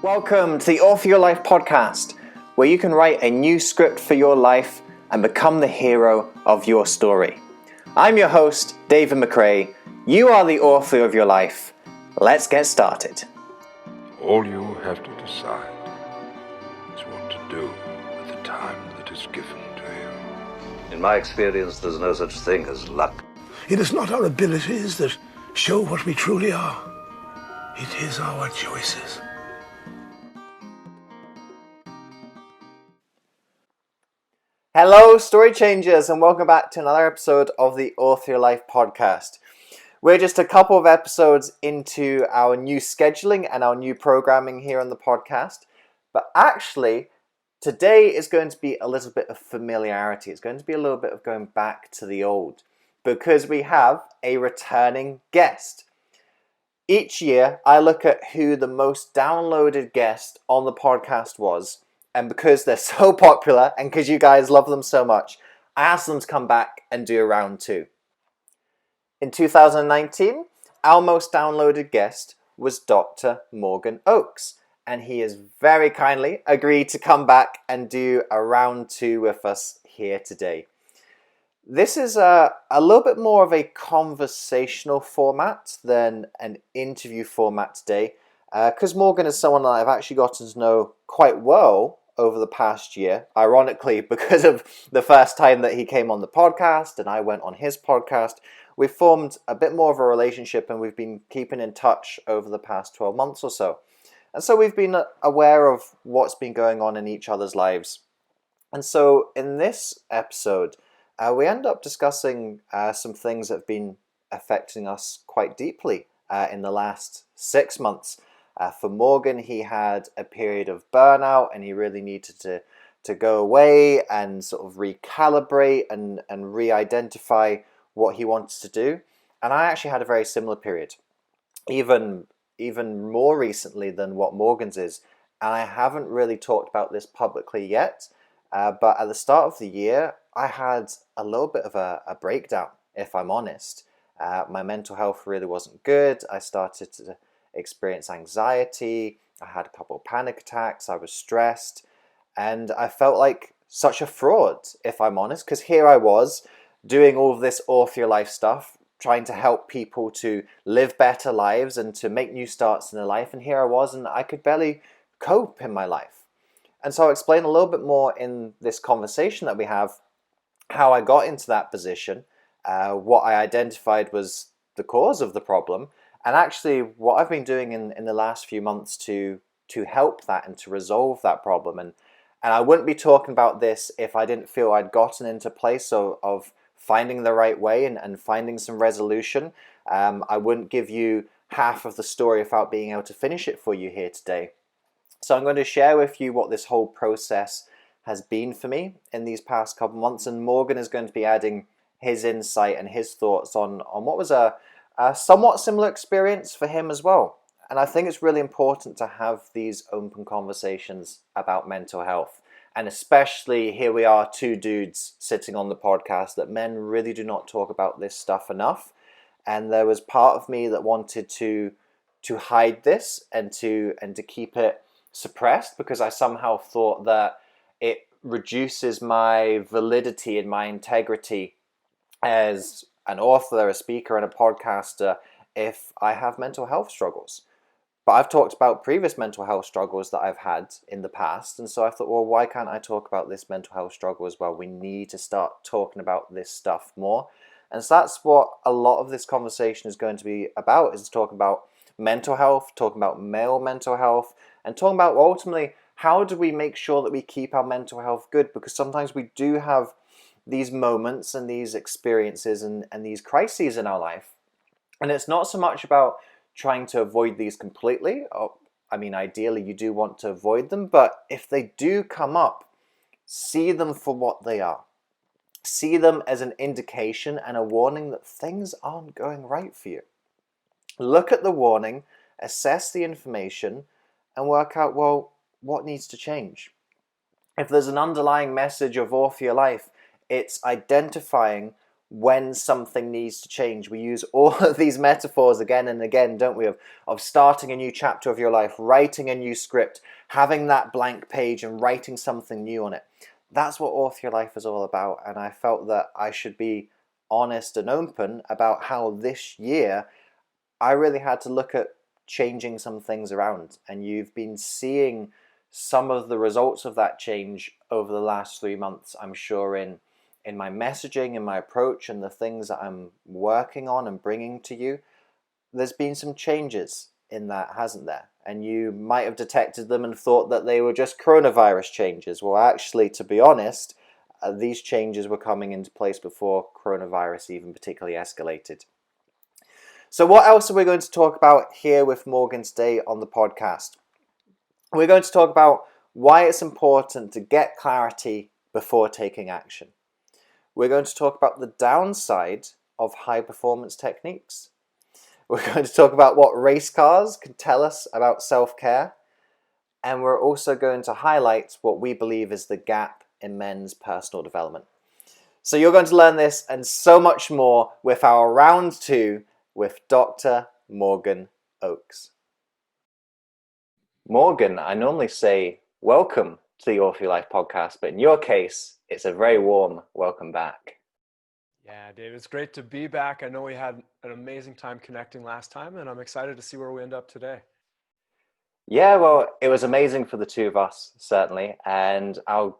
Welcome to the Author Your Life podcast, where you can write a new script for your life and become the hero of your story. I'm your host, David McRae. You are the author of your life. Let's get started. All you have to decide is what to do with the time that is given to you. In my experience, there's no such thing as luck. It is not our abilities that show what we truly are. It is our choices. Hello, story changers, and welcome back to another episode of the Author Your Life podcast. We're just a couple of episodes into our new scheduling and our new programming here on the podcast. But actually, today is going to be a little bit of familiarity. It's going to be a little bit of going back to the old, because we have a returning guest. Each year, I look at who the most downloaded guest on the podcast was, and because they're so popular and because you guys love them so much, I asked them to come back and do a round two. In 2019, our most downloaded guest was Dr. Morgan Oakes, and he has very kindly agreed to come back and do a round two with us here today. This is a little bit more of a conversational format than an interview format today, because Morgan is someone that I've actually gotten to know quite well over the past year, ironically because of the first time that he came on the podcast and I went on his podcast. We've formed a bit more of a relationship and we've been keeping in touch over the past 12 months or so. And so we've been aware of what's been going on in each other's lives. And so in this episode, we end up discussing some things that have been affecting us quite deeply in the last 6 months. For Morgan, he had a period of burnout and he really needed to go away and sort of recalibrate and re-identify what he wanted to do. And I actually had a very similar period, even more recently than what Morgan's is. And I haven't really talked about this publicly yet, but at the start of the year, I had a little bit of a breakdown, if I'm honest. My mental health really wasn't good. I started to experience anxiety. I had a couple of panic attacks. I was stressed, and I felt like such a fraud, if I'm honest, because here I was doing all of this Author Your Life stuff, trying to help people to live better lives and to make new starts in their life, and here I was, and I could barely cope in my life. And so I'll explain a little bit more in this conversation that we have how I got into that position, what I identified was the cause of the problem, and actually what I've been doing in the last few months to help that and to resolve that problem. And I wouldn't be talking about this if I didn't feel I'd gotten into place of finding the right way and finding some resolution. I wouldn't give you half of the story without being able to finish it for you here today. So I'm going to share with you what this whole process has been for me in these past couple months, and Morgan is going to be adding his insight and his thoughts on what was a somewhat similar experience for him as well. And I think it's really important to have these open conversations about mental health. And especially here we are, two dudes sitting on the podcast, that men really do not talk about this stuff enough. And there was part of me that wanted to hide this and to keep it suppressed, because I somehow thought that it reduces my validity and my integrity as an author, a speaker, and a podcaster if I have mental health struggles. But I've talked about previous mental health struggles that I've had in the past, and so I thought, well, why can't I talk about this mental health struggle as well? We need to start talking about this stuff more. And so that's what a lot of this conversation is going to be about, is talking about mental health, talking about male mental health, and talking about ultimately how do we make sure that we keep our mental health good, because sometimes we do have these moments and these experiences and these crises in our life. And it's not so much about trying to avoid these completely. Ideally you do want to avoid them, but if they do come up, see them for what they are. See them as an indication and a warning that things aren't going right for you. Look at the warning, assess the information, and work out, well, what needs to change? If there's an underlying message of Author Your Life, it's identifying when something needs to change. We use all of these metaphors again and again, don't we, of starting a new chapter of your life, writing a new script, having that blank page and writing something new on it. That's what Author Your Life is all about, and I felt that I should be honest and open about how this year I really had to look at changing some things around, and you've been seeing some of the results of that change over the last 3 months, I'm sure, in my messaging, in my approach, and the things that I'm working on and bringing to you. There's been some changes in that, hasn't there? And you might have detected them and thought that they were just coronavirus changes. Well, actually, to be honest, these changes were coming into place before coronavirus even particularly escalated. So what else are we going to talk about here with Morgan today on the podcast? We're going to talk about why it's important to get clarity before taking action. We're going to talk about the downside of high performance techniques. We're going to talk about what race cars can tell us about self-care. And we're also going to highlight what we believe is the gap in men's personal development. So you're going to learn this and so much more with our round 2 with Dr. Morgan Oakes. Morgan, I normally say welcome to the Author Your Life podcast, but in your case, it's a very warm welcome back. Yeah, Dave, it's great to be back. I know we had an amazing time connecting last time, and I'm excited to see where we end up today. Yeah, well, it was amazing for the two of us, certainly, and our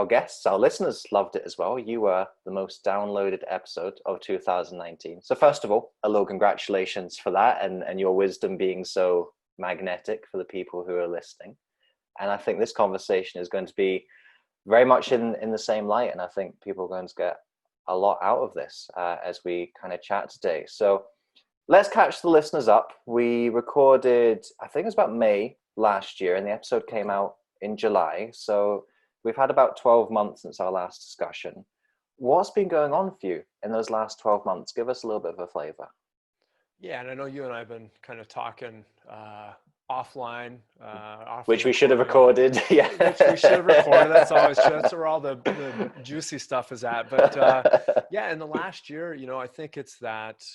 guests, our listeners loved it as well. You were the most downloaded episode of 2019. So first of all, a little congratulations for that and your wisdom being so magnetic for the people who are listening. And I think this conversation is going to be very much in the same light, and I think people are going to get a lot out of this as we kind of chat today. So let's catch the listeners up. We recorded, I think it was about May last year, and the episode came out in July. So we've had about 12 months since our last discussion. What's been going on for you in those last 12 months? Give us a little bit of a flavor. Yeah, and I know you and I have been kind of talking offline. Which we should have recorded. Yeah. Which we should have recorded. That's always true. That's where all the juicy stuff is at. But yeah, in the last year, I think it's that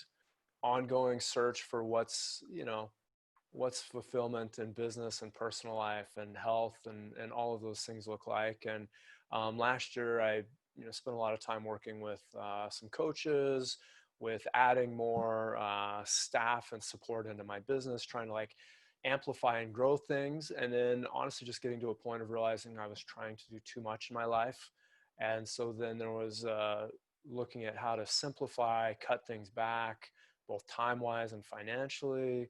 ongoing search for what's fulfillment in business and personal life and health and all of those things look like. And last year I spent a lot of time working with some coaches, with adding more staff and support into my business, trying to amplify and grow things. And then honestly just getting to a point of realizing I was trying to do too much in my life. And so then there was looking at how to simplify, cut things back, both time-wise and financially.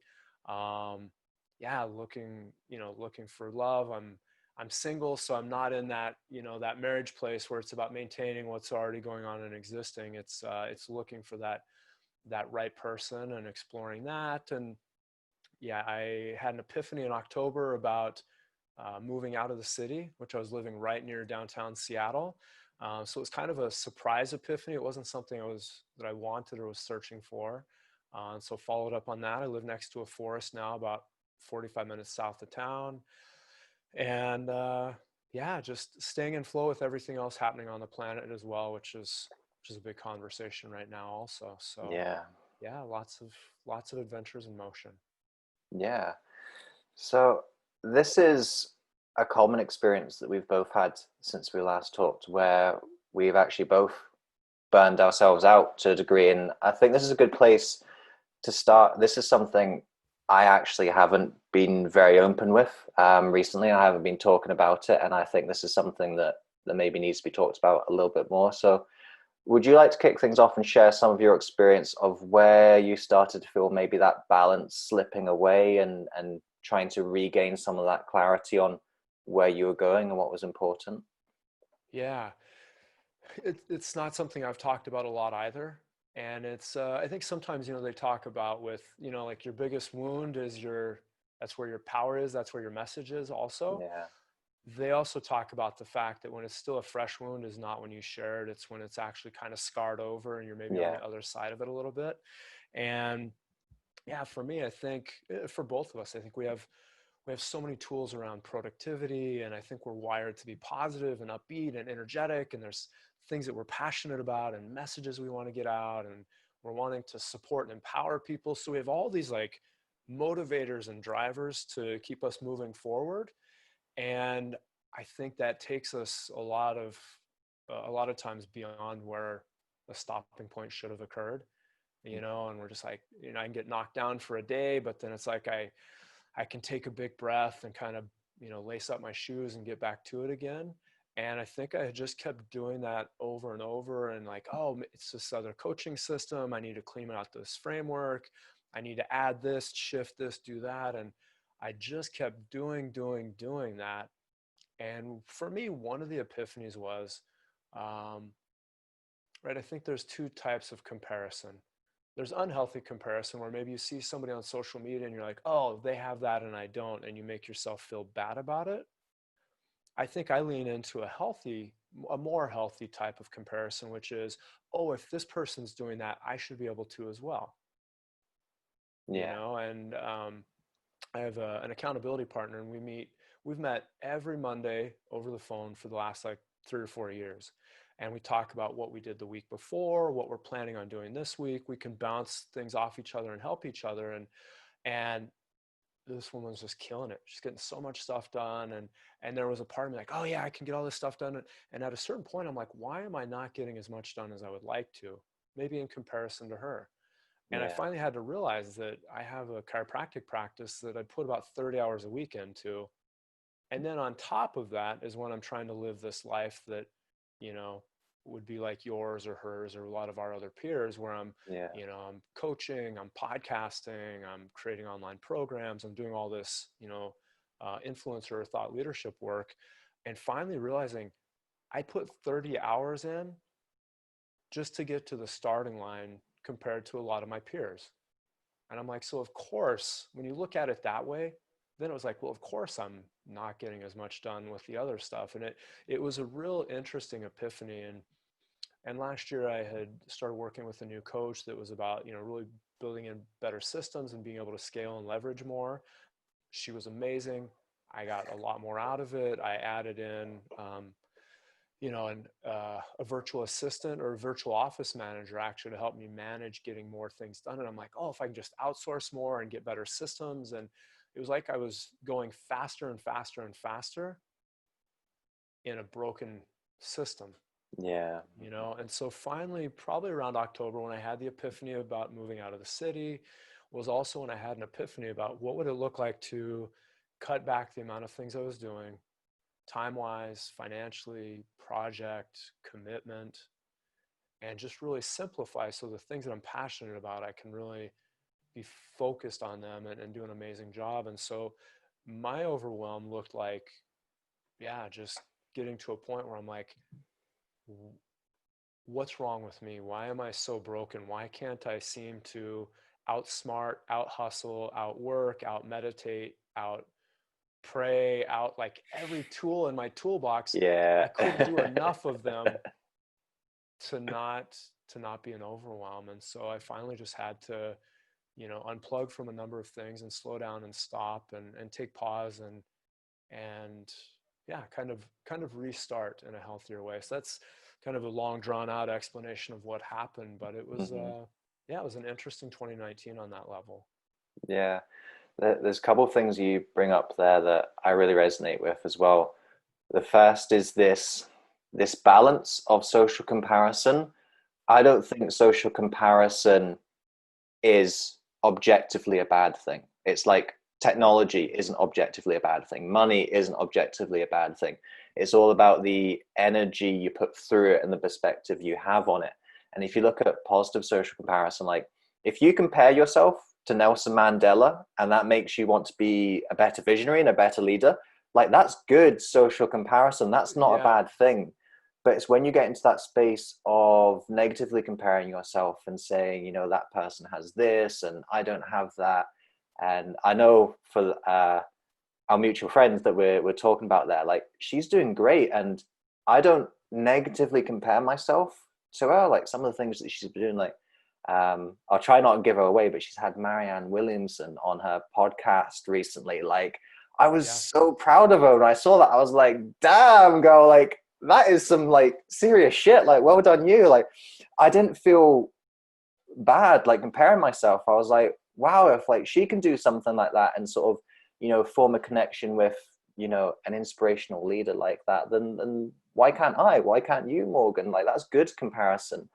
Looking for love. I'm single, so I'm not in that, that marriage place where it's about maintaining what's already going on and existing. It's looking for that right person and exploring that. And yeah, I had an epiphany in October about moving out of the city, which I was living right near downtown Seattle. So it was kind of a surprise epiphany. It wasn't something that I wanted or was searching for. So followed up on that. I live next to a forest now, about 45 minutes south of town. And just staying in flow with everything else happening on the planet as well, which is a big conversation right now also. So yeah, lots of adventures in motion. Yeah. So this is a common experience that we've both had since we last talked, where we've actually both burned ourselves out to a degree. And I think this is a good place to start. This is something I actually haven't been very open with recently. I haven't been talking about it. And I think this is something that maybe needs to be talked about a little bit more. So would you like to kick things off and share some of your experience of where you started to feel maybe that balance slipping away and trying to regain some of that clarity on where you were going and what was important? Yeah, it's not something I've talked about a lot either. And it's, I think sometimes, they talk about with, like your biggest wound is that's where your power is. That's where your message is also. Yeah. They also talk about the fact that when it's still a fresh wound is not when you share it. It's when it's actually kind of scarred over and you're maybe on the other side of it a little bit. And yeah, for me, I think for both of us, I think we have we have so many tools around productivity, and I think we're wired to be positive and upbeat and energetic, and there's things that we're passionate about and messages we want to get out, and we're wanting to support and empower people. So we have all these like motivators and drivers to keep us moving forward. And I think that takes us a lot of times beyond where the stopping point should have occurred, and we're just like, I can get knocked down for a day, but then it's like I can take a big breath and kind of, lace up my shoes and get back to it again. And I think I just kept doing that over and over, and like, oh, it's this other coaching system. I need to clean out this framework. I need to add this, shift this, do that. And I just kept doing that. And for me, one of the epiphanies was, right, I think there's two types of comparison. There's unhealthy comparison where maybe you see somebody on social media and you're like, oh, they have that and I don't, and you make yourself feel bad about it. I think I lean into a more healthy type of comparison, which is, oh, if this person's doing that, I should be able to as well. Yeah. And I have an accountability partner, and we've met every Monday over the phone for the last like 3 or 4 years. And we talk about what we did the week before, what we're planning on doing this week. We can bounce things off each other and help each other. And this woman's just killing it. She's getting so much stuff done. And there was a part of me like, oh yeah, I can get all this stuff done. And at a certain point, I'm like, why am I not getting as much done as I would like to? Maybe in comparison to her. And I Yeah. finally had to realize that I have a chiropractic practice that I put about 30 hours a week into. And then on top of that is when I'm trying to live this life that, would be like yours or hers or a lot of our other peers, where Yeah. I'm coaching, I'm podcasting, I'm creating online programs, I'm doing all this, influencer thought leadership work. And finally realizing I put 30 hours in just to get to the starting line compared to a lot of my peers. And I'm like, so of course, when you look at it that way, then it was like, well, of course I'm not getting as much done with the other stuff. And it was a real interesting epiphany. And last year I had started working with a new coach that was about, really building in better systems and being able to scale and leverage more. She was amazing. I got a lot more out of it. I added in, a virtual assistant or a virtual office manager actually to help me manage getting more things done. And I'm like, oh, if I can just outsource more and get better systems. And it was like I was going faster and faster and faster in a broken system. Yeah. And so finally, probably around October, when I had the epiphany about moving out of the city, was also when I had an epiphany about what would it look like to cut back the amount of things I was doing, time-wise, financially, project, commitment, and just really simplify so the things that I'm passionate about, I can really be focused on them and do an amazing job. And so my overwhelm looked like, yeah, just getting to a point where I'm like, what's wrong with me? Why am I so broken? Why can't I seem to outsmart, out hustle, outwork, out meditate, out pray, out like every tool in my toolbox? Yeah. I couldn't do enough of them to not be an overwhelm. And so I finally just had to, unplug from a number of things and slow down and stop and take pause and yeah, kind of restart in a healthier way. So that's kind of a long drawn out explanation of what happened, but it was Mhm. yeah, it was an interesting 2019 on that level. Yeah. There's a couple of things you bring up there that I really resonate with as well. The first is this balance of social comparison. I don't think social comparison is objectively a bad thing. It's like technology isn't objectively a bad thing. Money isn't objectively a bad thing. It's all about the energy you put through it and the perspective you have on it. And if you look at positive social comparison, like if you compare yourself to Nelson Mandela and that makes you want to be a better visionary and a better leader, like that's good social comparison. That's not a Yeah. bad thing. But it's when you get into that space of negatively comparing yourself and saying, that person has this and I don't have that. And I know for our mutual friends that we're talking about there, like she's doing great. And I don't negatively compare myself to her. Like some of the things that she's been doing, like I'll try not to give her away, but she's had Marianne Williamson on her podcast recently. Like I was Yeah. so proud of her when I saw that. I was like, damn, girl, like that is some like serious shit. Like, well done you. Like, I didn't feel bad like comparing myself. I was like, wow, if like she can do something like that and sort of, form a connection with, an inspirational leader like that, then why can't I? Why can't you, Morgan? Like that's good comparison.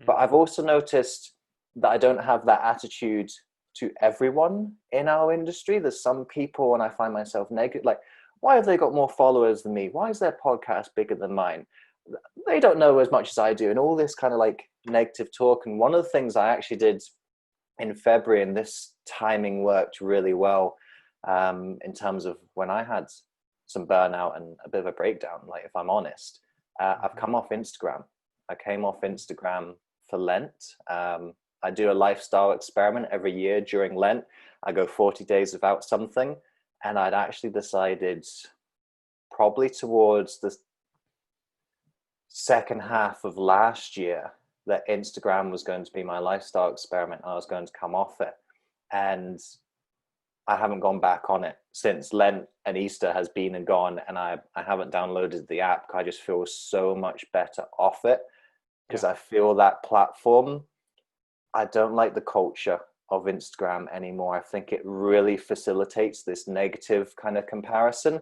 But I've Hmm. also noticed that I don't have that attitude to everyone in our industry. There's some people, and I find myself negative, like, why have they got more followers than me? Why is their podcast bigger than mine? They don't know as much as I do, and all this kind of like negative talk. And one of the things I actually did in February, and this timing worked really well, in terms of when I had some burnout and a bit of a breakdown. Like, if I'm honest, I've Hmm. come off Instagram. I came off Instagram for Lent. I do a lifestyle experiment every year during Lent. I go 40 days without something, and I'd actually decided probably towards the second half of last year that Instagram was going to be my lifestyle experiment. I was going to come off it. And I haven't gone back on it since Lent and Easter has been and gone. And I haven't downloaded the app. I just feel so much better off it because Yeah. I feel that platform. I don't like the culture of Instagram anymore. I think it really facilitates this negative kind of comparison.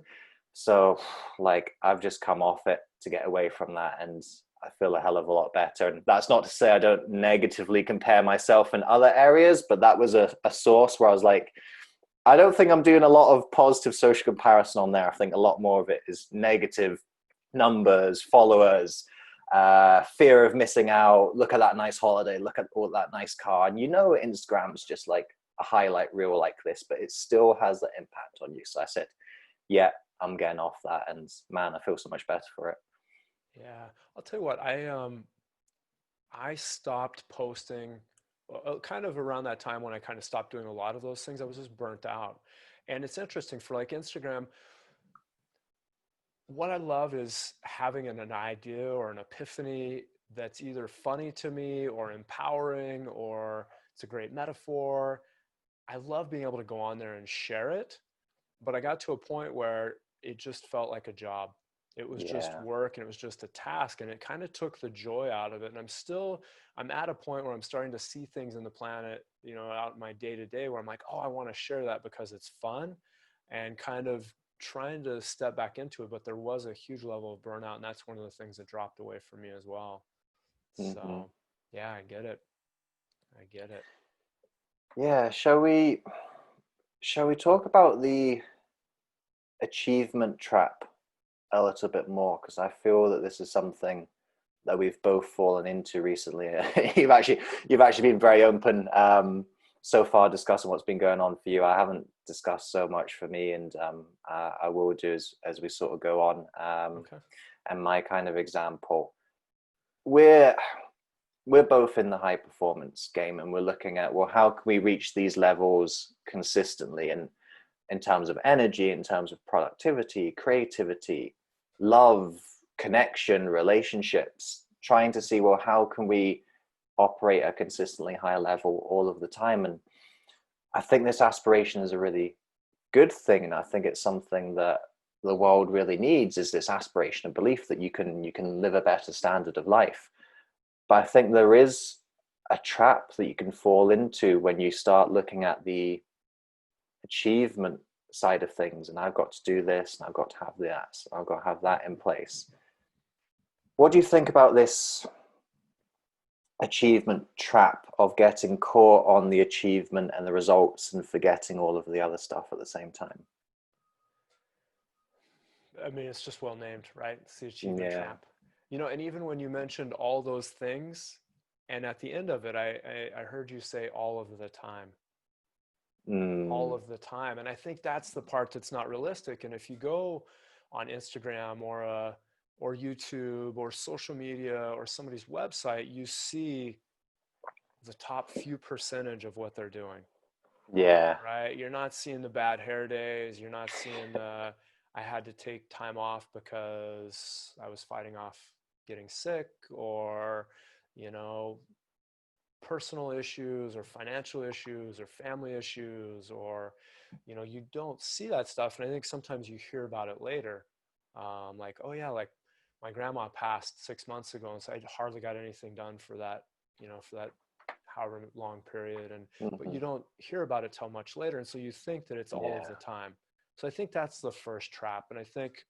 So, like, I've just come off it to get away from that, and I feel a hell of a lot better. And that's not to say I don't negatively compare myself in other areas, but that was a source where I was like, I don't think I'm doing a lot of positive social comparison on there. I think a lot more of it is negative numbers, followers, fear of missing out. Look at that nice holiday. Look at all that nice car. And Instagram's just like a highlight reel like this, but it still has that impact on you. So I said, yeah, I'm getting off that. And man, I feel so much better for it. Yeah. I'll tell you what, I stopped posting kind of around that time when I kind of stopped doing a lot of those things. I was just burnt out. And it's interesting for like Instagram, what I love is having an idea or an epiphany that's either funny to me or empowering or it's a great metaphor. I love being able to go on there and share it, but I got to a point where it just felt like a job. It was just Yeah. work and it was just a task and it kind of took the joy out of it. And I'm at a point where I'm starting to see things in the planet, out in my day to day where I'm like, oh, I want to share that because it's fun and kind of trying to step back into it. But there was a huge level of burnout. And that's one of the things that dropped away from me as well. Hmm. So yeah, I get it. I get it. Yeah. Shall we talk about the achievement trap a little bit more? Because I feel that this is something that we've both fallen into recently. you've actually been very open, so far, discussing what's been going on for you. I haven't discussed so much for me, and I will do as we sort of go on. Okay. And my kind of example, we're we're both in the high performance game, and we're looking at, well, how can we reach these levels consistently, and in terms of energy, in terms of productivity, creativity, love, connection, relationships, trying to see, well, how can we operate at a consistently high level all of the time? And I think this aspiration is a really good thing. And I think it's something that the world really needs, is this aspiration of belief that you can live a better standard of life. But I think there is a trap that you can fall into when you start looking at the achievement side of things, and I've got to do this and I've got to have that, so I've got to have that in place. What do you think about this achievement trap of getting caught on the achievement and the results and forgetting all of the other stuff at the same time? I mean, it's just well named, right? It's the achievement Yeah. trap. And even when you mentioned all those things, and at the end of it, I heard you say all of the time, all Mm, of the time. And I think that's the part that's not realistic. And if you go on Instagram or YouTube or social media or somebody's website, you see the top few percentage of what they're doing, yeah. right? You're not seeing the bad hair days. You're not seeing the, I had to take time off because I was fighting off getting sick or, you know, personal issues or financial issues or family issues, or, you know, you don't see that stuff. And I think sometimes you hear about it later. Like, oh yeah, like my grandma passed 6 months ago, and so I hardly got anything done for that, you know, for that however long period. And, but Hmm. you don't hear about it till much later. And so you think that it's all of Yeah. the time. So I think that's the first trap. And I think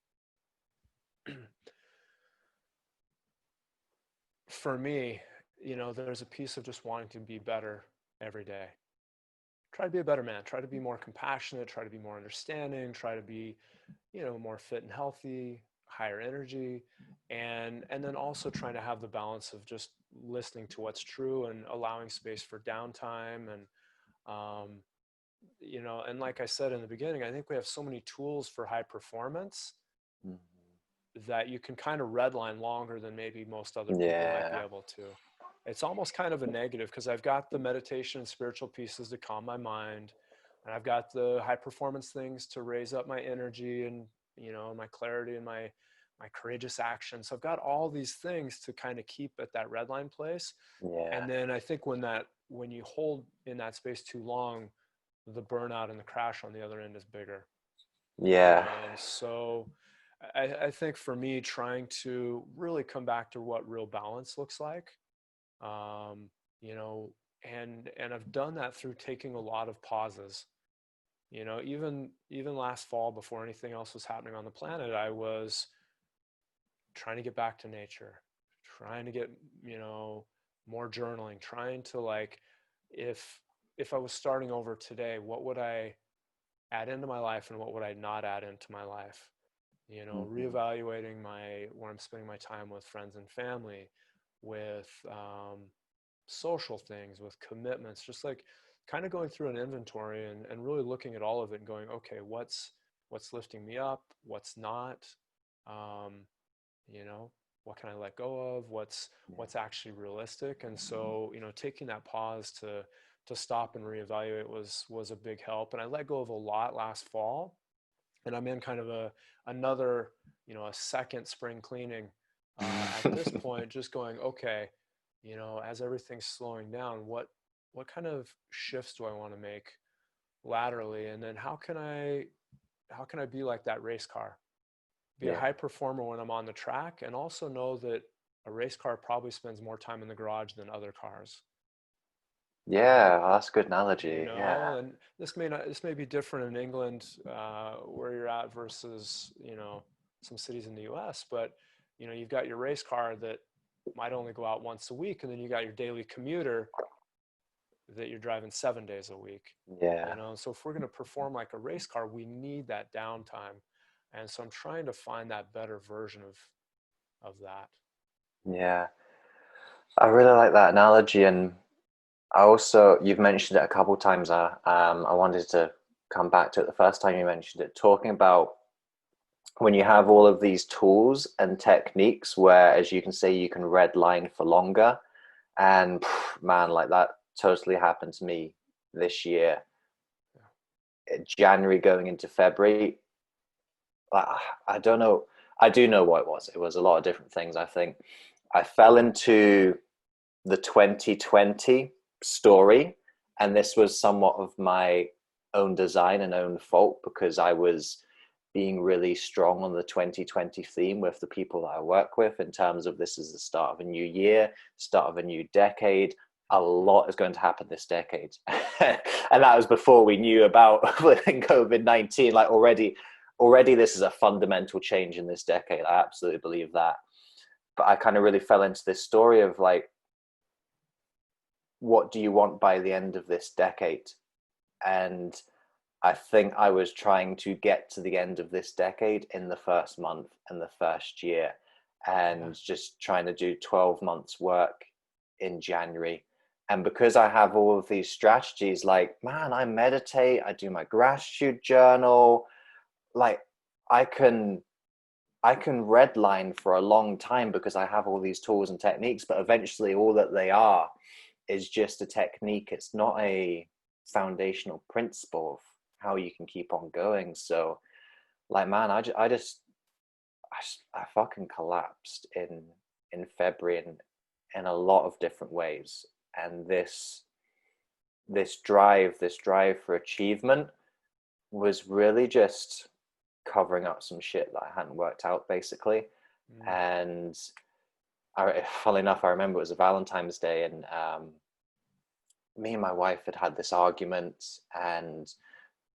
for me, you know, there's a piece of just wanting to be better every day. Try to be a better man, try to be more compassionate, try to be more understanding, try to be, you know, more fit and healthy, higher energy, and then also trying to have the balance of just listening to what's true and allowing space for downtime. And you know, and like I said in the beginning, I think we have so many tools for high performance Mhm. that you can kind of redline longer than maybe most other people might be Yeah. able to. It's almost kind of a negative because I've got the meditation and spiritual pieces to calm my mind, and I've got the high performance things to raise up my energy and, you know, my clarity and my courageous action. So I've got all these things to kind of keep at that red line place. Yeah. And then I think when you hold in that space too long, the burnout and the crash on the other end is bigger, you Yeah. know. So I think for me, trying to really come back to what real balance looks like, um, you know, and I've done that through taking a lot of pauses. You know, even last fall, before anything else was happening on the planet, I was trying to get back to nature, trying to get, you know, more journaling, trying to like, if if I was starting over today, what would I add into my life and what would I not add into my life? You know, Hmm. reevaluating my where I'm spending my time with friends and family, with social things, with commitments, just like kind of going through an inventory and really looking at all of it and going, okay, what's lifting me up, what's not, um, you know, what can I let go of, what's actually realistic. And so, you know, taking that pause to stop and reevaluate was a big help. And I let go of a lot last fall, and I'm in kind of another, you know, a second spring cleaning at this point, just going, okay, you know, as everything's slowing down, what kind of shifts do I want to make laterally, and then how can I be like that race car, be a Yeah. high performer when I'm on the track, and also know that a race car probably spends more time in the garage than other cars. Yeah. That's a good You analogy. Yeah. know, and this may be different in England, where you're at versus, you know, some cities in the US, but you know, you've got your race car that might only go out once a week, and then you got your daily commuter that you're driving 7 days a week. You Yeah. know, so if we're going to perform like a race car, we need that downtime. And so I'm trying to find that better version of that. Yeah. I really like that analogy, and I also, you've mentioned it a couple times. I wanted to come back to it the first time you mentioned it, talking about when you have all of these tools and techniques where, as you can say, you can red line for longer. And man, like that totally happened to me this year. January going into February, like, I don't know. I do know what it was. It was a lot of different things, I think. I fell into the 2020 story, and this was somewhat of my own design and own fault because I was being really strong on the 2020 theme with the people that I work with, in terms of this is the start of a new year, start of a new decade. A lot is going to happen this decade. And that was before we knew about COVID-19. Like already this is a fundamental change in this decade. I absolutely believe that. But I kind of really fell into this story of like, what do you want by the end of this decade? And I think I was trying to get to the end of this decade in the first month and the first year, Yeah. and just trying to do 12 months work in January. And because I have all of these strategies, like, man, I meditate, I do my gratitude journal, like I can I can redline for a long time because I have all these tools and techniques, but eventually all that they are is just a technique. It's not a foundational principle of how you can keep on going. So, like, man, I fucking collapsed in February in a lot of different ways. and this drive for achievement was really just covering up some shit that I hadn't worked out, basically. And funnily enough, I remember it was a Valentine's Day, and me and my wife had this argument, and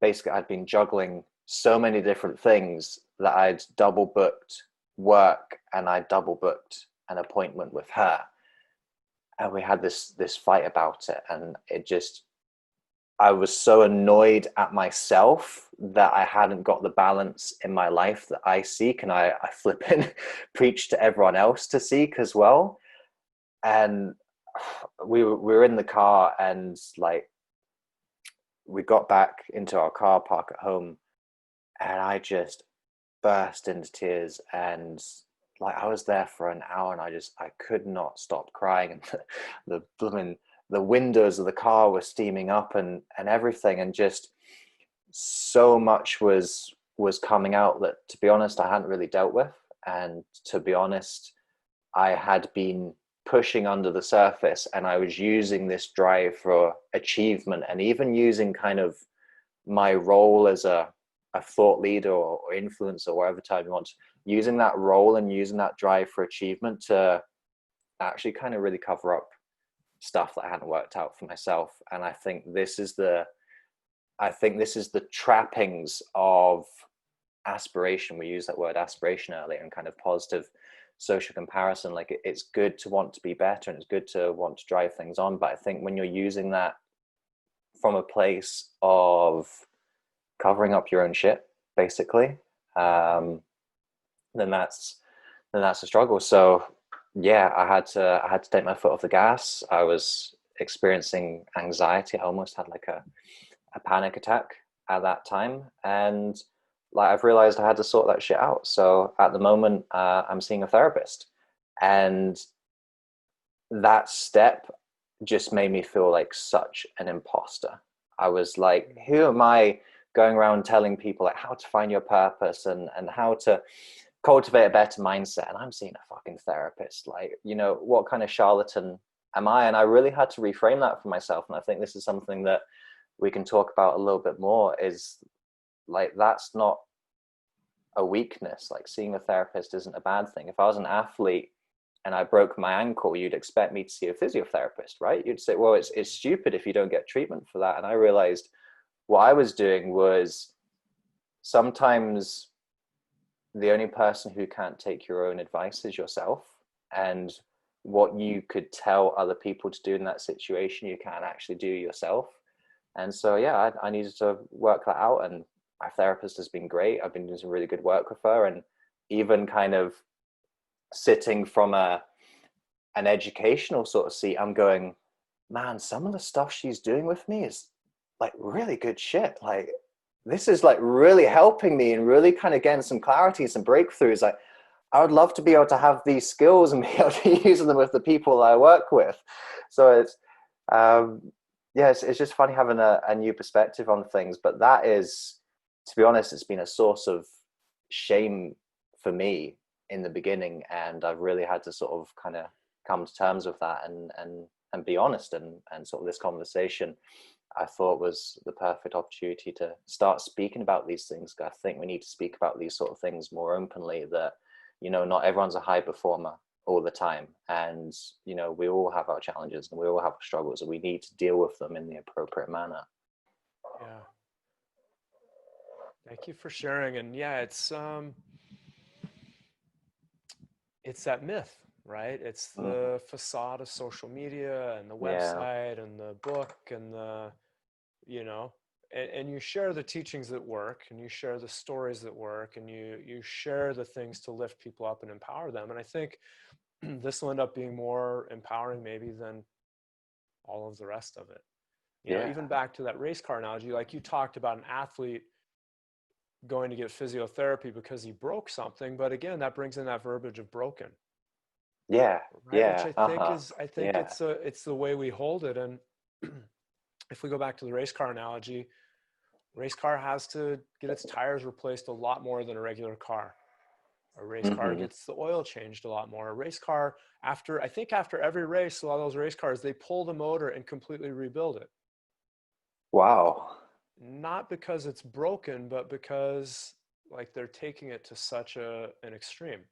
basically I'd been juggling so many different things that I'd double booked work and I double booked an appointment with her, and we had this fight about it. And I was so annoyed at myself that I hadn't got the balance in my life that I seek, and I flip and preach to everyone else to seek as well. And we were in the car, and like we got back into our car park at home, and I just burst into tears. And like I was there for an hour, and I could not stop crying. And the windows of the car were steaming up, and everything, and just so much was coming out that, to be honest, I hadn't really dealt with. And to be honest, I had been pushing under the surface, and I was using this drive for achievement, and even using kind of my role as a thought leader or influencer, whatever term you want, using that role and using that drive for achievement to actually kind of really cover up stuff that I hadn't worked out for myself. And I think this is the trappings of aspiration. We used that word aspiration earlier, and kind of positive social comparison. Like it's good to want to be better, and it's good to want to drive things on. But I think when you're using that from a place of covering up your own shit, basically, then that's a struggle. So yeah, I had to take my foot off the gas. I was experiencing anxiety. I almost had like a panic attack at that time, and like I've realized I had to sort that shit out. So at the moment, I'm seeing a therapist, and that step just made me feel like such an imposter. I was like, who am I going around telling people like how to find your purpose and how to cultivate a better mindset? And I'm seeing a fucking therapist. Like, you know, what kind of charlatan am I? And I really had to reframe that for myself. And I think this is something that we can talk about a little bit more, is like, that's not a weakness. Like, seeing a therapist isn't a bad thing. If I was an athlete and I broke my ankle, you'd expect me to see a physiotherapist, right? You'd say, well, it's stupid if you don't get treatment for that. And I realized what I was doing was, sometimes the only person who can't take your own advice is yourself. And what you could tell other people to do in that situation, you can't actually do yourself. And so, yeah, I needed to work that out. And my therapist has been great. I've been doing some really good work with her. And even kind of sitting from an educational sort of seat, I'm going, man, some of the stuff she's doing with me is like really good shit. Like, this is like really helping me and really kind of getting some clarity, some breakthroughs. Like, I would love to be able to have these skills and be able to use them with the people I work with. So it's, yeah, it's just funny having a new perspective on things. But that is, to be honest, it's been a source of shame for me in the beginning. And I've really had to sort of kind of come to terms with that and be honest. And sort of this conversation, I thought, was the perfect opportunity to start speaking about these things. I think we need to speak about these sort of things more openly, that, you know, not everyone's a high performer all the time. And, you know, we all have our challenges and we all have our struggles, and we need to deal with them in the appropriate manner. Yeah. Thank you for sharing. And yeah, it's that myth, right? It's the facade of social media and the website and the book and the, you know, and you share the teachings that work, and you share the stories that work, and you share the things to lift people up and empower them. And I think this will end up being more empowering maybe than all of the rest of it. You know, even back to that race car analogy, like you talked about an athlete going to get physiotherapy because he broke something, but again, that brings in that verbiage of broken. Yeah. Right? Yeah. Which I think it's the way we hold it. And if we go back to the race car analogy, race car has to get its tires replaced a lot more than a regular car. A race car Hmm. gets the oil changed a lot more. A race car, I think after every race, a lot of those race cars, they pull the motor and completely rebuild it. Wow. Not because it's broken, but because like they're taking it to such an extreme.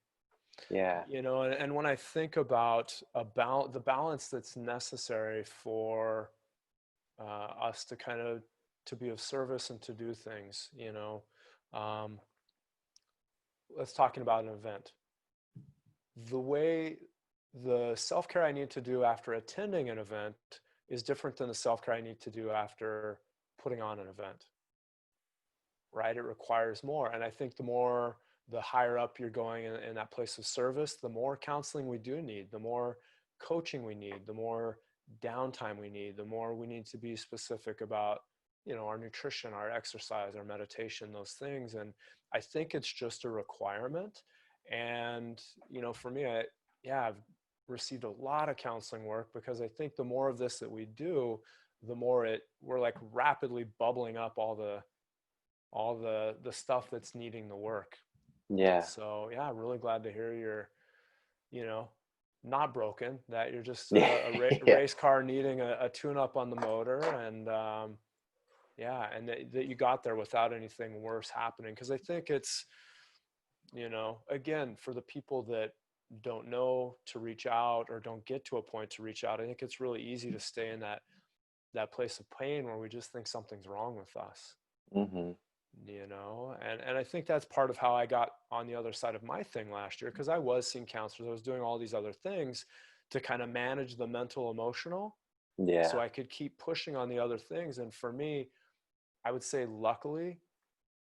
Yeah. And when I think about the balance that's necessary for us to kind of to be of service and to do things, um, let's talking about an event. The way the self-care I need to do after attending an event is different than the self-care I need to do after putting on an event, right? It requires more. And I think the higher up you're going in that place of service, the more counseling we do need, the more coaching we need, the more downtime we need, the more we need to be specific about, our nutrition, our exercise, our meditation, those things. And I think it's just a requirement. And, for me, I've received a lot of counseling work because I think the more of this that we do, the more we're like rapidly bubbling up all the stuff that's needing the work. Yeah. So yeah, really glad to hear you're, you know, not broken, that you're just Yeah. a Yeah. race car needing a tune up on the motor. And yeah, and that you got there without anything worse happening. Because I think it's, again, for the people that don't know to reach out or don't get to a point to reach out, I think it's really easy to stay in that place of pain where we just think something's wrong with us. Hmm. And I think that's part of how I got on the other side of my thing last year, because I was seeing counselors, I was doing all these other things to kind of manage the mental emotional so Yeah. I could keep pushing on the other things. And for me, I would say luckily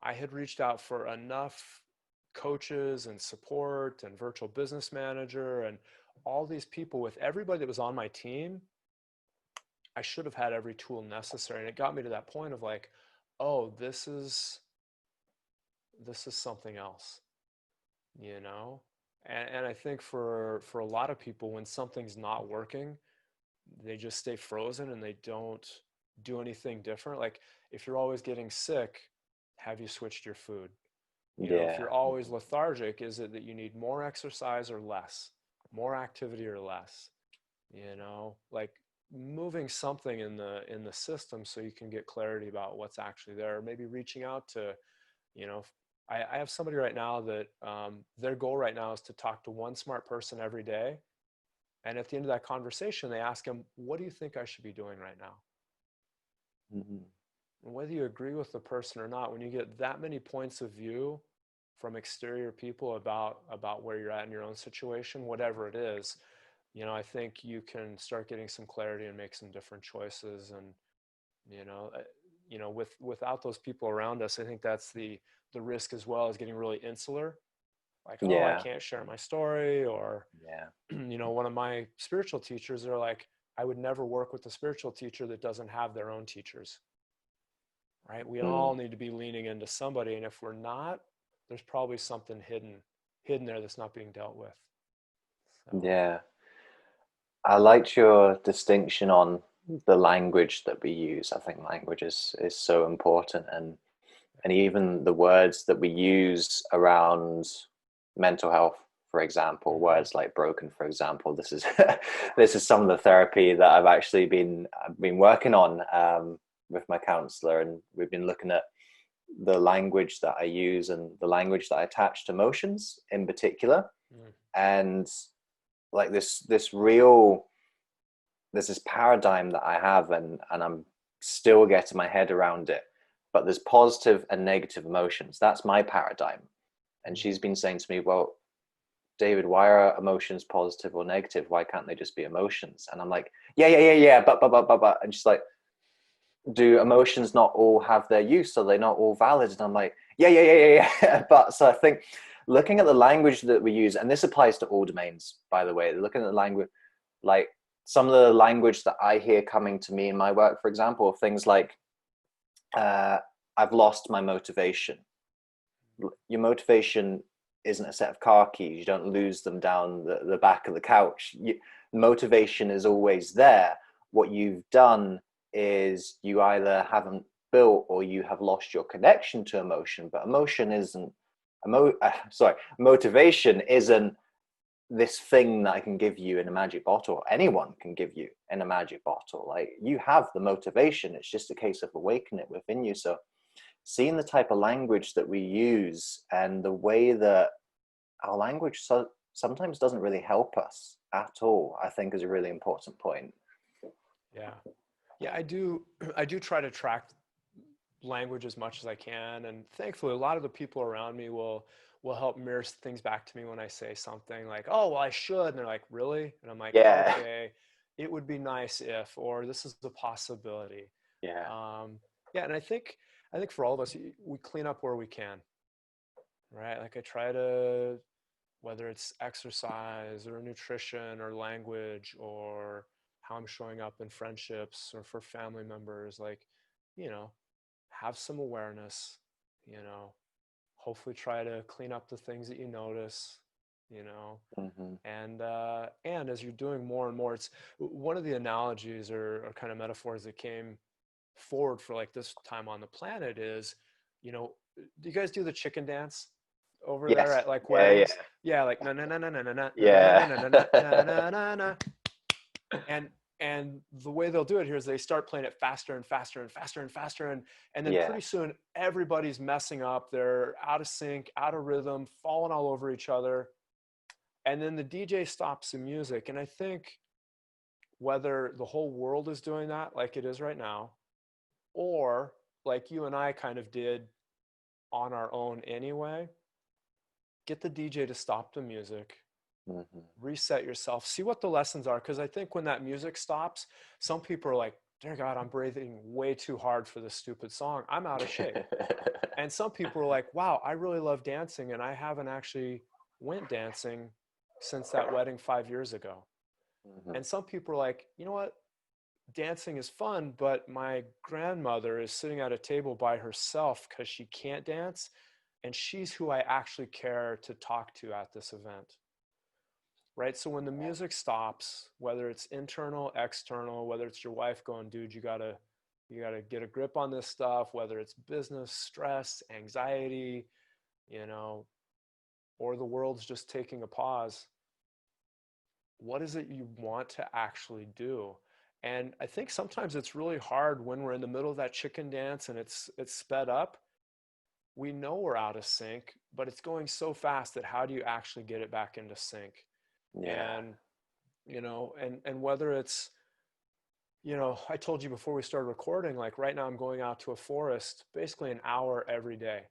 I had reached out for enough coaches and support and virtual business manager and all these people. With everybody that was on my team, I should have had every tool necessary. And it got me to that point of like, oh, this is something else, you know? And I think for a lot of people, when something's not working, they just stay frozen and they don't do anything different. Like if you're always getting sick, have you switched your food? If Yeah. you're always lethargic, is it that you need more exercise or less? More activity or less? Like moving something in the system so you can get clarity about what's actually there. Maybe reaching out to, you know, I have somebody right now that their goal right now is to talk to one smart person every day. And at the end of that conversation, they ask them, what do you think I should be doing right now? Hmm. And whether you agree with the person or not, when you get that many points of view from exterior people about where you're at in your own situation, whatever it is, I think you can start getting some clarity and make some different choices. And you know, uh, without those people around us, I think that's the risk as well, is getting really insular. Like, oh, I Yeah. can't share my story, or Yeah. one of my spiritual teachers are like, I would never work with a spiritual teacher that doesn't have their own teachers, right? We Mm. all need to be leaning into somebody, and if we're not, there's probably something hidden there that's not being dealt with. So Yeah. I liked your distinction on the language that we use. I think language is so important, and even the words that we use around mental health, for example, mhm. words like broken, for example. This is this is some of the therapy that I've been working on with my counselor, and we've been looking at the language that I use and the language that I attach to emotions in particular. Mm. And like there's this paradigm that I have, and I'm still getting my head around it. But there's positive and negative emotions. That's my paradigm. And Mm. she's been saying to me, well, David, why are emotions positive or negative? Why can't they just be emotions? And I'm like, yeah, but. And she's like, do emotions not all have their use? Are they not all valid? And I'm like, yeah. But so I think looking at the language that we use, and this applies to all domains, by the way, looking at the language, like some of the language that I hear coming to me in my work, for example, things like, uh, I've lost my motivation. Your motivation isn't a set of car keys. You don't lose them down the back of the couch. Motivation is always there. What you've done is you either haven't built or you have lost your connection to emotion, but emotion isn't motivation isn't this thing that I can give you in a magic bottle. Anyone can give you in a magic bottle. Like, you have the motivation. It's just a case of awakening it within you. So seeing the type of language that we use and the way that our language sometimes doesn't really help us at all, I think is a really important point. Yeah. Yeah, I do. I do try to track language as much as I can, and thankfully, a lot of the people around me will help mirror things back to me when I say something like, "Oh, well, I should," and they're like, "Really?" And I'm like, Yeah. "Okay, it would be nice if," or "This is a possibility." Yeah. Yeah, and I think for all of us, we clean up where we can, right? Like I try to, whether it's exercise or nutrition or language or how I'm showing up in friendships or for family members, like, you know, have some awareness, you know, hopefully try to clean up the things that you notice, you know, Mm-hmm. and as you're doing more and more, it's one of the analogies or kind of metaphors that came forward for like this time on the planet is, do you guys do the chicken dance over there Yes. at like Yeah. Yeah. weddings? Yeah, like na na na na na na na na na na Yeah. na na na na na na. And the way they'll do it here is they start playing it faster and faster and faster and faster, and then Yeah. pretty soon everybody's messing up. They're out of sync, out of rhythm, falling all over each other. And then the DJ stops the music. And I think whether the whole world is doing that like it is right now, or like you and I kind of did on our own anyway, get the DJ to stop the music, Mm-hmm. reset yourself, see what the lessons are. Because I think when that music stops, some people are like, dear God, I'm breathing way too hard for this stupid song. I'm out of shape. And some people are like, wow, I really love dancing and I haven't actually went dancing since that wedding 5 years ago. Mm-hmm. And some people are like, you know what? Dancing is fun, but my grandmother is sitting at a table by herself because she can't dance. And she's who I actually care to talk to at this event. Right. So when the music stops, whether it's internal, external, whether it's your wife going, dude, you gotta get a grip on this stuff, whether it's business, stress, anxiety, you know, or the world's just taking a pause, what is it you want to actually do? And I think sometimes it's really hard when we're in the middle of that chicken dance and it's sped up. We know we're out of sync, but it's going so fast that how do you actually get it back into sync? Yeah. And and whether it's, I told you before we started recording, like right now I'm going out to a forest basically an hour every day.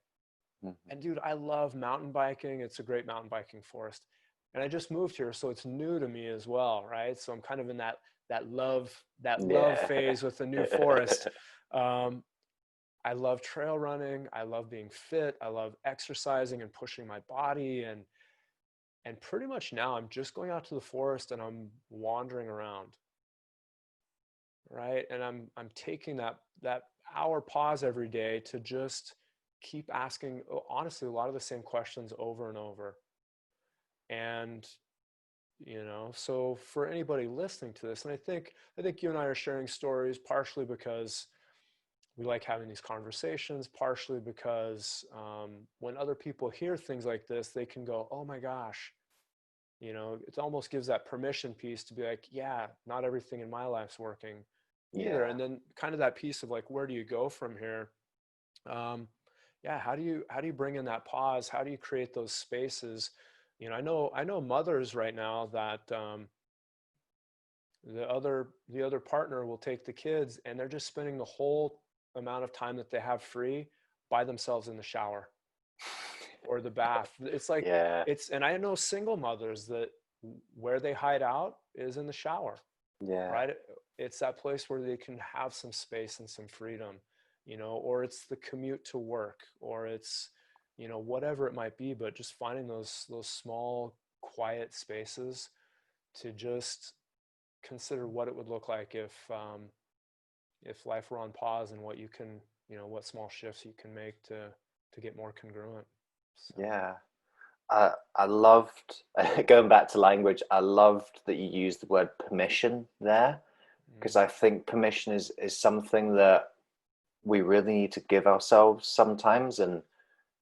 Mm-hmm. And dude, I love mountain biking. It's a great mountain biking forest. And I just moved here, so it's new to me as well, right? So I'm kind of in that love Yeah. phase with the new forest. Um, I love trail running. I love being fit. I love exercising and pushing my body, and pretty much now I'm just going out to the forest and I'm wandering around, right? And I'm taking that hour pause every day to just keep asking, honestly, a lot of the same questions over and over. And so for anybody listening to this, and I think you and I are sharing stories partially because we like having these conversations, partially because when other people hear things like this, they can go, oh my gosh, it almost gives that permission piece to be like, yeah, not everything in my life's working either. Yeah. And then kind of that piece of like, where do you go from here? Yeah, how do you bring in that pause? How do you create those spaces? I know mothers right now that the other partner will take the kids and they're just spending the whole amount of time that they have free by themselves in the shower or the bath. It's like Yeah. and I know single mothers that where they hide out is in the shower, Yeah. right? It's that place where they can have some space and some freedom, or it's the commute to work, or it's, whatever it might be, but just finding those small, quiet spaces to just consider what it would look like if life were on pause and what you can, what small shifts you can make to get more congruent. So, Yeah. I loved going back to language. I loved that you used the word permission there, because mm, I think permission is something that we really need to give ourselves sometimes. And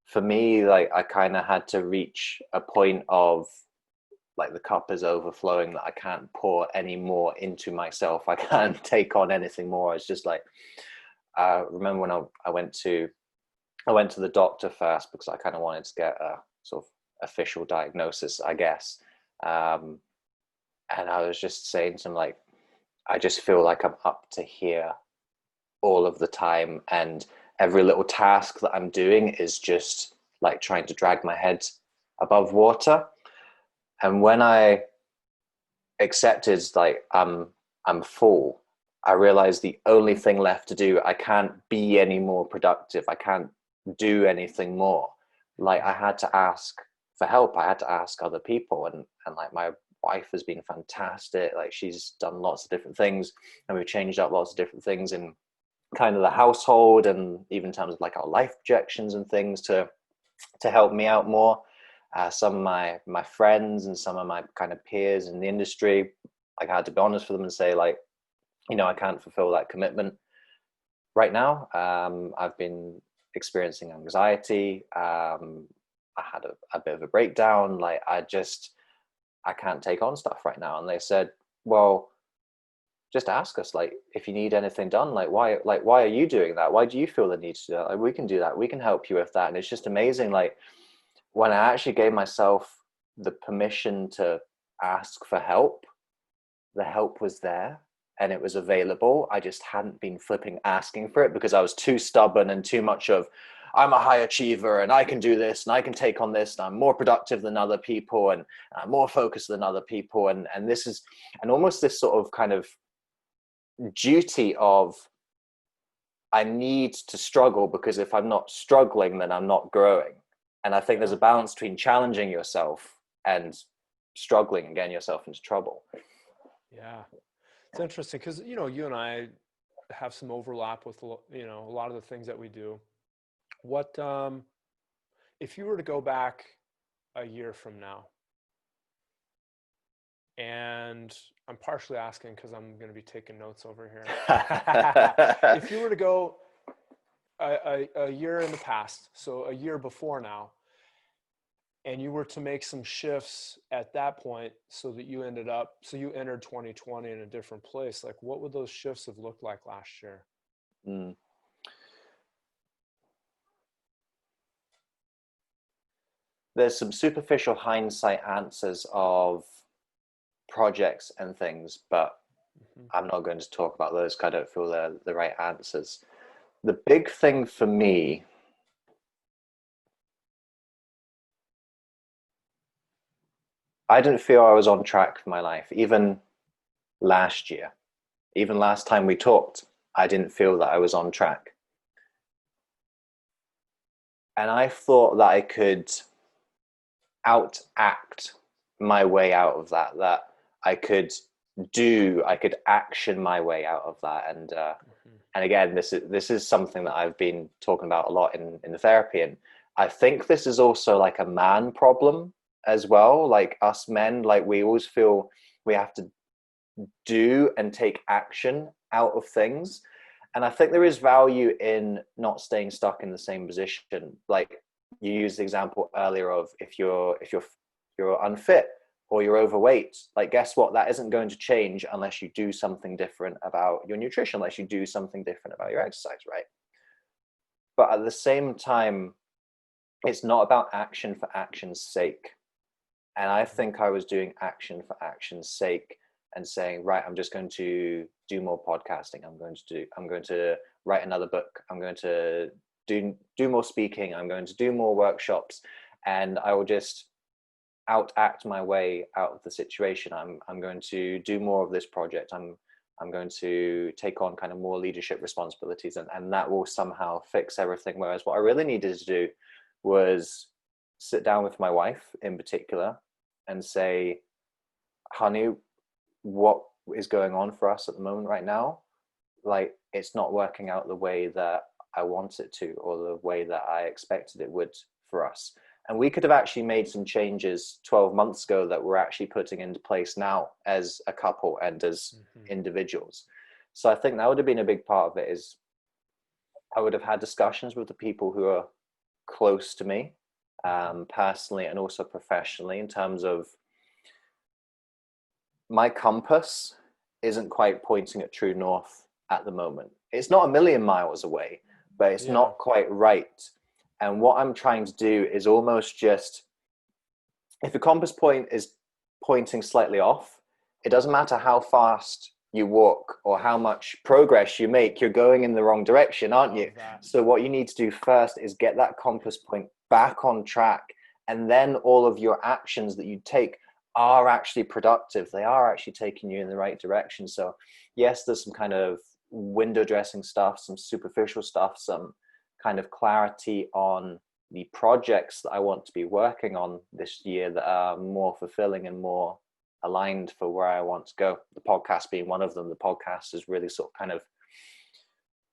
for me, like I kind of had to reach a point of like the cup is overflowing, that I can't pour any more into myself. I can't take on anything more. It's just like, I remember when I went to the doctor first because I kind of wanted to get a sort of official diagnosis, I guess. Um, and I was just saying to him, like, I just feel like I'm up to here all of the time, and every little task that I'm doing is just like trying to drag my head above water. And when I accepted like I'm full, I realized the only thing left to do, I can't be any more productive, I can't do anything more. Like I had to ask for help, I had to ask other people, and like my wife has been fantastic. Like she's done lots of different things, and we've changed up lots of different things in kind of the household, and even in terms of like our life projections and things to help me out more. Some of my friends and some of my kind of peers in the industry, like I had to be honest with them and say, like, you know, I can't fulfill that commitment right now. I've been experiencing anxiety. I had a bit of a breakdown. Like I can't take on stuff right now. And they said, well, just ask us, like, if you need anything done, like why are you doing that? Why do you feel the need to do that? Like, we can do that. We can help you with that. And it's just amazing. Like when I actually gave myself the permission to ask for help, the help was there and it was available. I just hadn't been flipping asking for it because I was too stubborn and too much of, I'm a high achiever and I can do this and I can take on this and I'm more productive than other people and I'm more focused than other people. And this is, and almost this sort of kind of duty of, I need to struggle because if I'm not struggling, then I'm not growing. And I think there's a balance between challenging yourself and struggling and getting yourself into trouble. Yeah. It's interesting because, you know, you and I have some overlap with, you know, a lot of the things that we do. What, if you were to go back a year from now, and I'm partially asking because I'm going to be taking notes over here. If you were to go a year in the past, so a year before now, and you were to make some shifts at that point so that you entered 2020 in a different place, like what would those shifts have looked like last year? Mm. There's some superficial hindsight answers of projects and things, but I'm not going to talk about those because I don't feel they're the right answers. The big thing for me, I didn't feel I was on track for my life. Even last year, even last time we talked, I didn't feel that I was on track. And I thought that I could outact my way out of that, that I could action my way out of that. And again, this is something that I've been talking about a lot in the therapy. And I think this is also like a man problem as well. Like us men, like we always feel we have to do and take action out of things. And I think there is value in not staying stuck in the same position. Like you used the example earlier of if you're unfit or you're overweight, like guess what? That isn't going to change unless you do something different about your nutrition, unless you do something different about your exercise, right? But at the same time, it's not about action for action's sake. And I think I was doing action for action's sake and saying, right, I'm just going to do more podcasting. I'm going to write another book. I'm going to do more speaking. I'm going to do more workshops, and I will just outact my way out of the situation. I'm going to do more of this project. I'm going to take on kind of more leadership responsibilities, and that will somehow fix everything. Whereas what I really needed to do was sit down with my wife in particular and say, honey, what is going on for us at the moment right now? Like, it's not working out the way that I want it to, or the way that I expected it would for us. And we could have actually made some changes 12 months ago that we're actually putting into place now as a couple and as individuals. So I think that would have been a big part of it. Is I would have had discussions with the people who are close to me, personally and also professionally, in terms of my compass isn't quite pointing at true north at the moment. It's not a million miles away, but it's not quite right. And what I'm trying to do is almost just, if the compass point is pointing slightly off, it doesn't matter how fast you walk or how much progress you make, you're going in the wrong direction, aren't you? So what you need to do first is get that compass point back on track, and then all of your actions that you take are actually productive. They are actually taking you in the right direction. So yes, there's some kind of window dressing stuff, some superficial stuff, some kind of clarity on the projects that I want to be working on this year that are more fulfilling and more aligned for where I want to go. The podcast being one of them. The podcast has really sort of kind of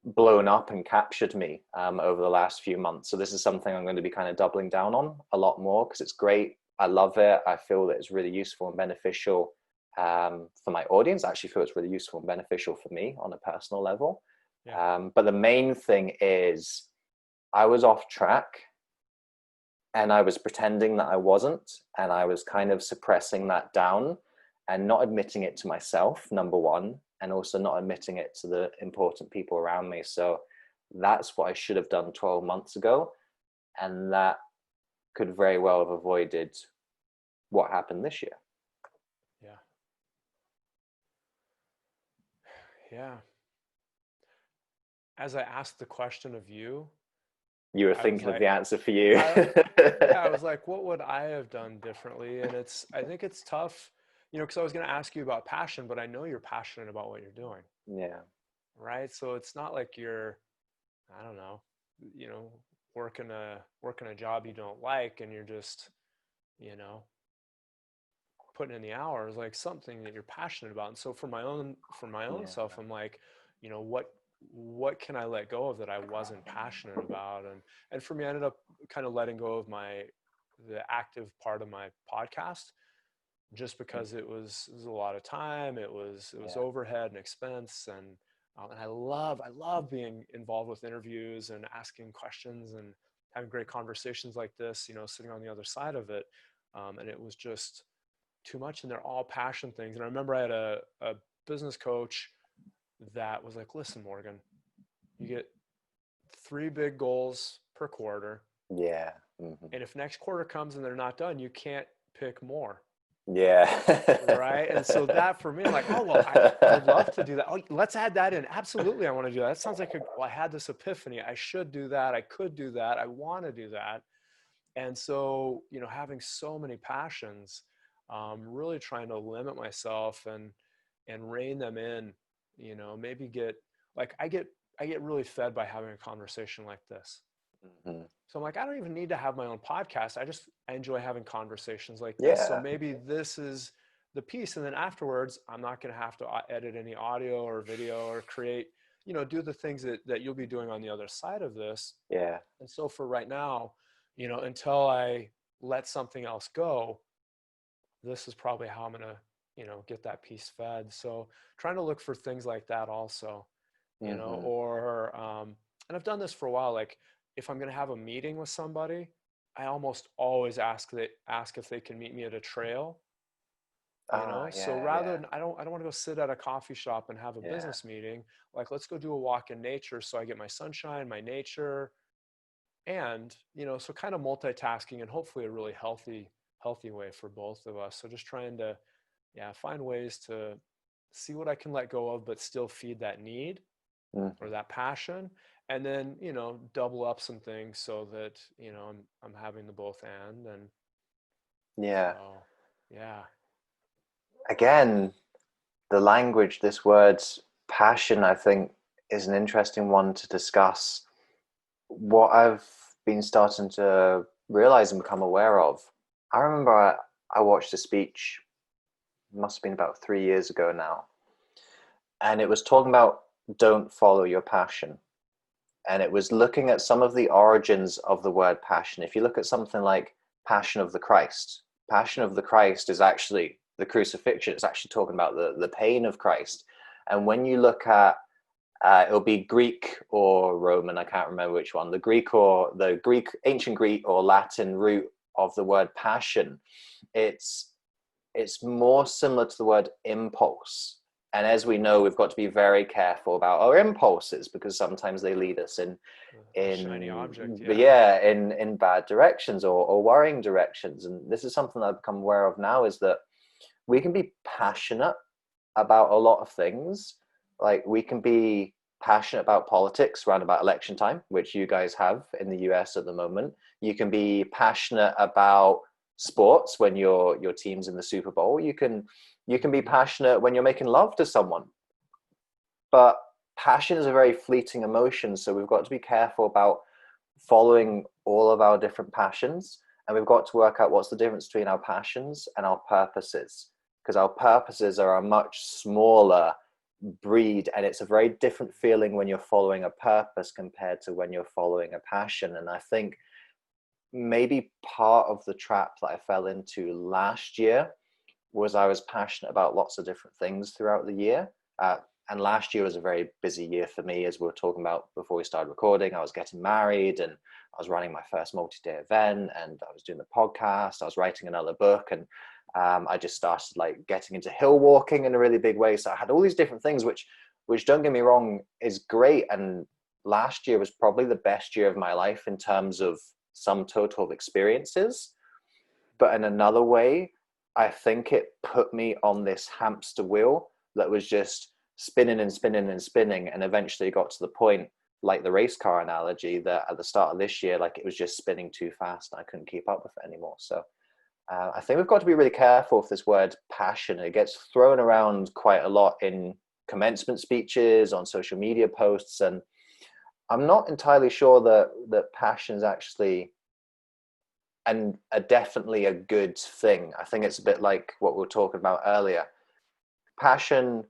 blown up and captured me over the last few months. So this is something I'm going to be kind of doubling down on a lot more, because it's great. I love it. I feel that it's really useful and beneficial for my audience. I actually feel it's really useful and beneficial for me on a personal level. But the main thing is, I was off track and I was pretending that I wasn't, and I was kind of suppressing that down and not admitting it to myself, number one, and also not admitting it to the important people around me. So that's what I should have done 12 months ago. And that could very well have avoided what happened this year. Yeah. As I asked the question of you, you were thinking of the answer for you. I was like, what would I have done differently? And I think it's tough, because I was going to ask you about passion, but I know you're passionate about what you're doing. Yeah. Right. So it's not like you're, I don't know, working a job you don't like, and you're just, putting in the hours, like something that you're passionate about. And so for my own self, I'm like, what can I let go of that I wasn't passionate about? And for me, I ended up kind of letting go of the active part of my podcast, just because it was a lot of time. It was overhead and expense. And I love being involved with interviews and asking questions and having great conversations like this, sitting on the other side of it. And it was just too much, and they're all passion things. And I remember I had a business coach that was like, listen, Morgan, you get 3 big goals per quarter. Yeah. Mm-hmm. And if next quarter comes and they're not done, you can't pick more. Yeah. Right. And so that for me, I'm like, oh, well, I would love to do that. Oh, let's add that in. Absolutely. I want to do that. That sounds like I had this epiphany. I should do that. I could do that. I want to do that. And so, having so many passions, really trying to limit myself and rein them in, maybe I get really fed by having a conversation like this. Mm-hmm. So I'm like, I don't even need to have my own podcast. I enjoy having conversations like this. So maybe this is the piece. And then afterwards, I'm not going to have to edit any audio or video or create, do the things that you'll be doing on the other side of this. Yeah. And so for right now, until I let something else go, this is probably how I'm going to, get that piece fed. So trying to look for things like that also, or, and I've done this for a while. Like if I'm going to have a meeting with somebody, I almost always ask if they can meet me at a trail, so rather than, I don't want to go sit at a coffee shop and have a business meeting. Like, let's go do a walk in nature. So I get my sunshine, my nature, and, so kind of multitasking, and hopefully a really healthy way for both of us. So just trying to, find ways to see what I can let go of, but still feed that need or that passion. And then, double up some things so that, I'm having the both and so, Again, the language, this word's passion, I think, is an interesting one to discuss. What I've been starting to realize and become aware of, I remember I watched a speech, must have been about 3 years ago now, and it was talking about don't follow your passion. And it was looking at some of the origins of the word passion. If you look at something like Passion of the Christ is actually the crucifixion. It's actually talking about the pain of Christ. And when you look at It'll be Greek or Roman. I can't remember which one. The Greek, ancient Greek or Latin root of the word passion. It's more similar to the word impulse. And as we know, we've got to be very careful about our impulses because sometimes they lead us A shiny object, in bad directions or worrying directions. And this is something that I've become aware of now, is that we can be passionate about a lot of things. Like we can be passionate about politics around about election time, which you guys have in the US at the moment. You can be passionate about sports when your team's in the Super Bowl. You can be passionate when you're making love to someone. But passion is a very fleeting emotion, so we've got to be careful about following all of our different passions, and we've got to work out what's the difference between our passions and our purposes, because our purposes are a much smaller breed, and it's a very different feeling when you're following a purpose compared to when you're following a passion. And I think maybe part of the trap that I fell into last year was I was passionate about lots of different things throughout the year. And last year was a very busy year for me, as we were talking about before we started recording. I was getting married, and I was running my first multi-day event, and I was doing the podcast. I was writing another book, and I just started like getting into hill walking in a really big way. So I had all these different things, which don't get me wrong, is great. And last year was probably the best year of my life in terms of sum total of experiences. But in another way, I think it put me on this hamster wheel that was just spinning and spinning and spinning, and eventually got to the point, like the race car analogy, that at the start of this year, like it was just spinning too fast and I couldn't keep up with it anymore. So I think we've got to be really careful with this word passion. It gets thrown around quite a lot in commencement speeches, on social media posts, and I'm not entirely sure that passion is actually definitely a good thing. I think it's a bit like what we were talking about earlier. Passion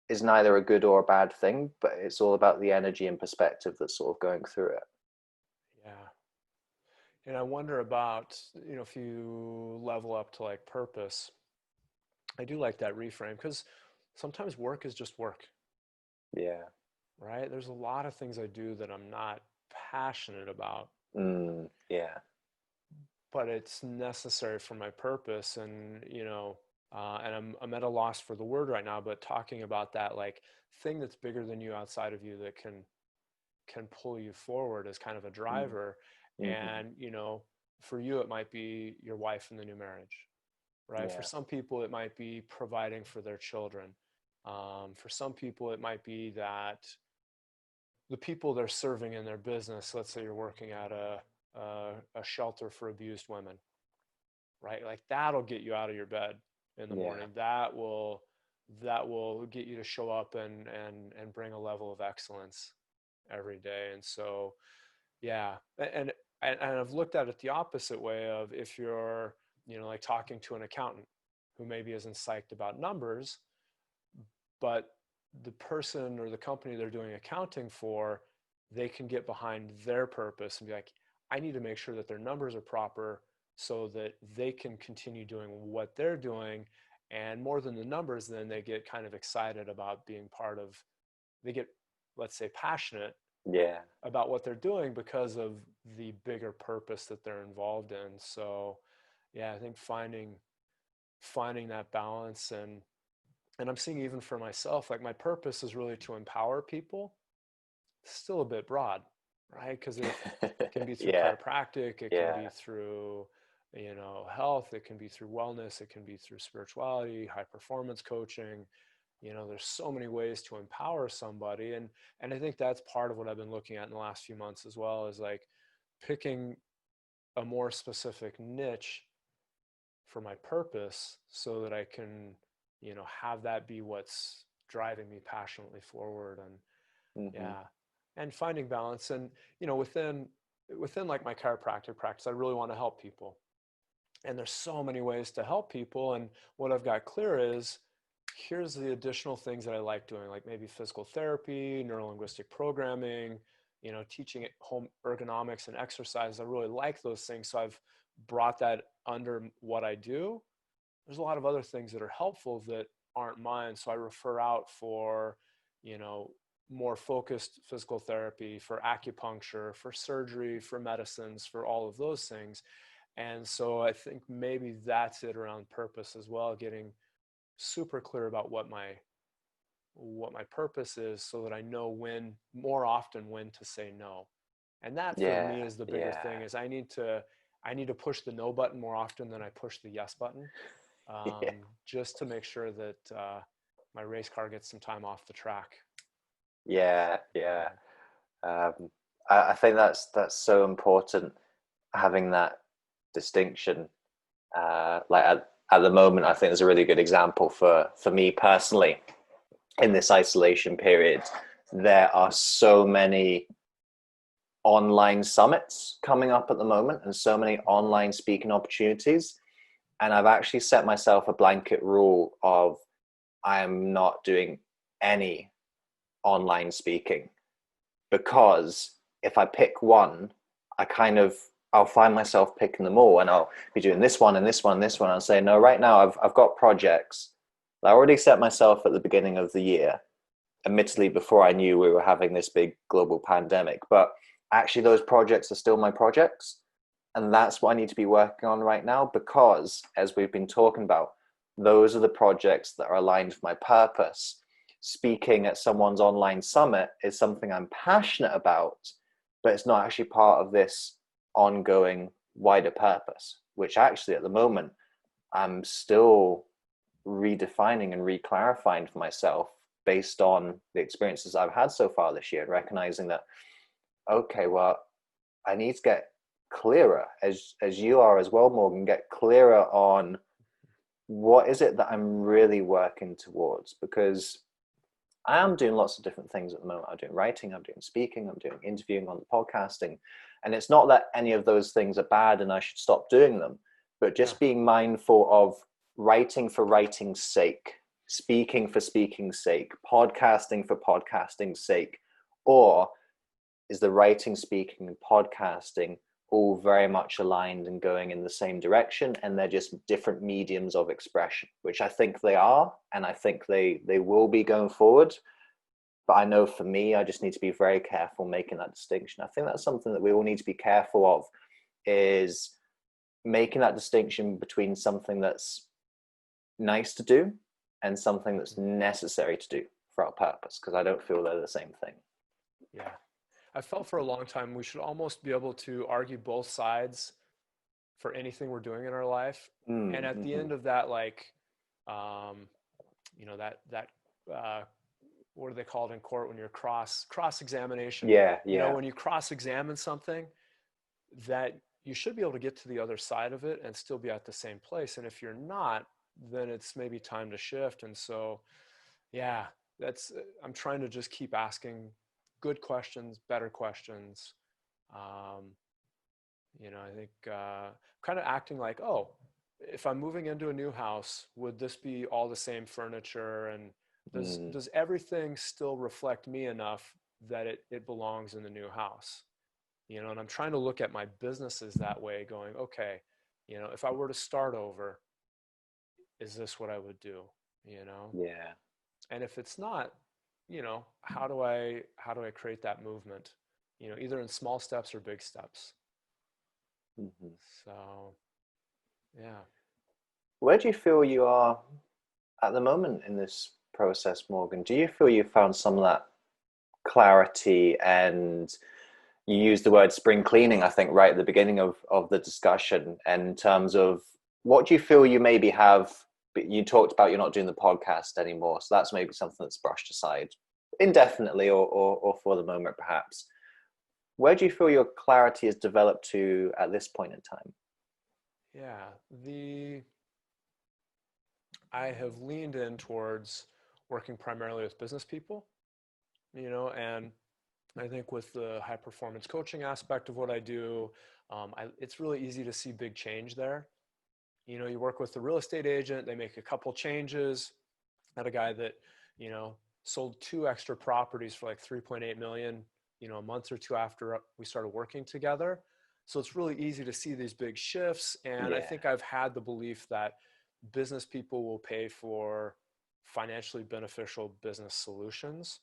is neither a good or a bad thing, but it's all about the energy and perspective that's sort of going through it. Yeah. And I wonder about, if you level up to like purpose, I do like that reframe, because sometimes work is just work, Yeah. right? There's a lot of things I do that I'm not passionate about, Yeah. but it's necessary for my purpose. And, and I'm at a loss for the word right now, but talking about that like thing that's bigger than you, outside of you, that can pull you forward as kind of a driver. Mm-hmm. And, for you, it might be your wife in the new marriage, right? For Yeah. some people, it might be providing for their children. For some people, it might be that the people they're serving in their business, let's say you're working at a shelter for abused women, right? Like that'll get you out of your bed in the Yeah. morning. That will get you to show up and bring a level of excellence every day. And so, yeah, and I've looked at it the opposite way of, if you're, like talking to an accountant who maybe isn't psyched about numbers, but the person or the company they're doing accounting for, they can get behind their purpose and be like, I need to make sure that their numbers are proper so that they can continue doing what they're doing. And more than the numbers, then they get kind of excited about being part of, they get, let's say, passionate Yeah. about what they're doing because of the bigger purpose that they're involved in. So yeah, I think finding that balance. And I'm seeing, even for myself, like my purpose is really to empower people. It's still a bit broad, right? Because it can be through Yeah. chiropractic, it can Yeah. be through, health, it can be through wellness, it can be through spirituality, high performance coaching. There's so many ways to empower somebody. And I think that's part of what I've been looking at in the last few months as well, is like picking a more specific niche for my purpose, so that I can, have that be what's driving me passionately forward. And Mm-hmm. yeah, and finding balance. And, within like my chiropractic practice, I really want to help people. And there's so many ways to help people. And what I've got clear is, here's the additional things that I like doing, like maybe physical therapy, neurolinguistic programming, teaching at home ergonomics and exercise. I really like those things. So I've brought that under what I do. There's a lot of other things that are helpful that aren't mine. So I refer out for, you know, more focused physical therapy, for acupuncture, for surgery, for medicines, for all of those things. And so I think maybe that's it around purpose as well, getting super clear about what my purpose is, so that I know more often when to say no. And that for me Yeah, is the bigger thing, yeah, is I need to push the no button more often than I push the yes button, yeah, just to make sure that my race car gets some time off the track. yeah, yeah. Um, I think that's so important, having that distinction. Like at the moment, I think there's a really good example for me personally in this isolation period. There are so many online summits coming up at the moment, and so many online speaking opportunities. And I've actually set myself a blanket rule of I am not doing any online speaking, because if I pick one, I'll find myself picking them all, and I'll be doing this one and this one and this one. I'll say, no, right now I've got projects that I already set myself at the beginning of the year, admittedly before I knew we were having this big global pandemic. But actually those projects are still my projects. And that's what I need to be working on right now, because as we've been talking about, those are the projects that are aligned with my purpose. Speaking at someone's online summit is something I'm passionate about, but it's not actually part of this ongoing wider purpose, which actually at the moment I'm still redefining and reclarifying for myself based on the experiences I've had so far this year, and recognizing that, okay, well, I need to get clearer, as you are as well, Morgan, get clearer on what is it that I'm really working towards, because I am doing lots of different things at the moment. I'm doing writing, I'm doing speaking, I'm doing interviewing on the podcasting. And it's not that any of those things are bad and I should stop doing them, but Yeah. just being mindful of writing for writing's sake, speaking for speaking's sake, podcasting for podcasting's sake, or is the writing, speaking, and podcasting all very much aligned and going in the same direction, and they're just different mediums of expression, which I think they are, and I think they will be going forward. But I know for me, I just need to be very careful making that distinction. I think that's something that we all need to be careful of, is making that distinction between something that's nice to do and something that's necessary to do for our purpose, because I don't feel they're the same thing. Yeah. I felt for a long time we should almost be able to argue both sides for anything we're doing in our life. And at the Mm-hmm. end of that, like, um, that what are they called in court when you're cross examination? Yeah, yeah. When you cross examine something, that you should be able to get to the other side of it and still be at the same place. And if you're not, then it's maybe time to shift. And so, yeah, I'm trying to just keep asking good questions, better questions. Um, I think kind of acting like, oh, if I'm moving into a new house, would this be all the same furniture? And does everything still reflect me enough that it belongs in the new house? And I'm trying to look at my businesses that way, going, okay, if I were to start over, is this what I would do? Yeah. And if it's not, how do I create that movement? Either in small steps or big steps. Mm-hmm. So, yeah. Where do you feel you are at the moment in this process, Morgan? Do you feel you found some of that clarity? And you used the word spring cleaning, I think, right at the beginning of the discussion, and in terms of what do you feel you maybe have, you talked about you're not doing the podcast anymore, so that's maybe something that's brushed aside indefinitely, or for the moment perhaps. Where do you feel your clarity has developed to at this point in time? Yeah. I have leaned in towards working primarily with business people, and I think with the high performance coaching aspect of what I do, it's really easy to see big change there. You work with the real estate agent, they make a couple changes. I had a guy that, sold 2 extra properties for like 3.8 million, a month or two after we started working together. So it's really easy to see these big shifts. And I Yeah. think I've had the belief that business people will pay for financially beneficial business solutions.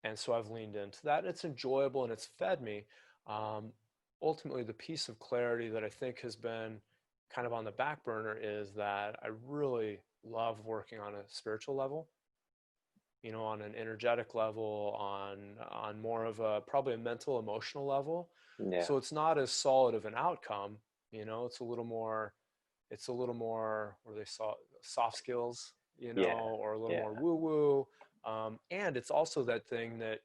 And so I've leaned into that. It's enjoyable and it's fed me. Um, Ultimately, the piece of clarity that I think has been kind of on the back burner is that I really love working on a spiritual level, on an energetic level, on more of a probably a mental, emotional level. Yeah. So it's not as solid of an outcome. It's a little more where they saw soft skills, Yeah. or a little Yeah. more woo woo. And it's also that thing that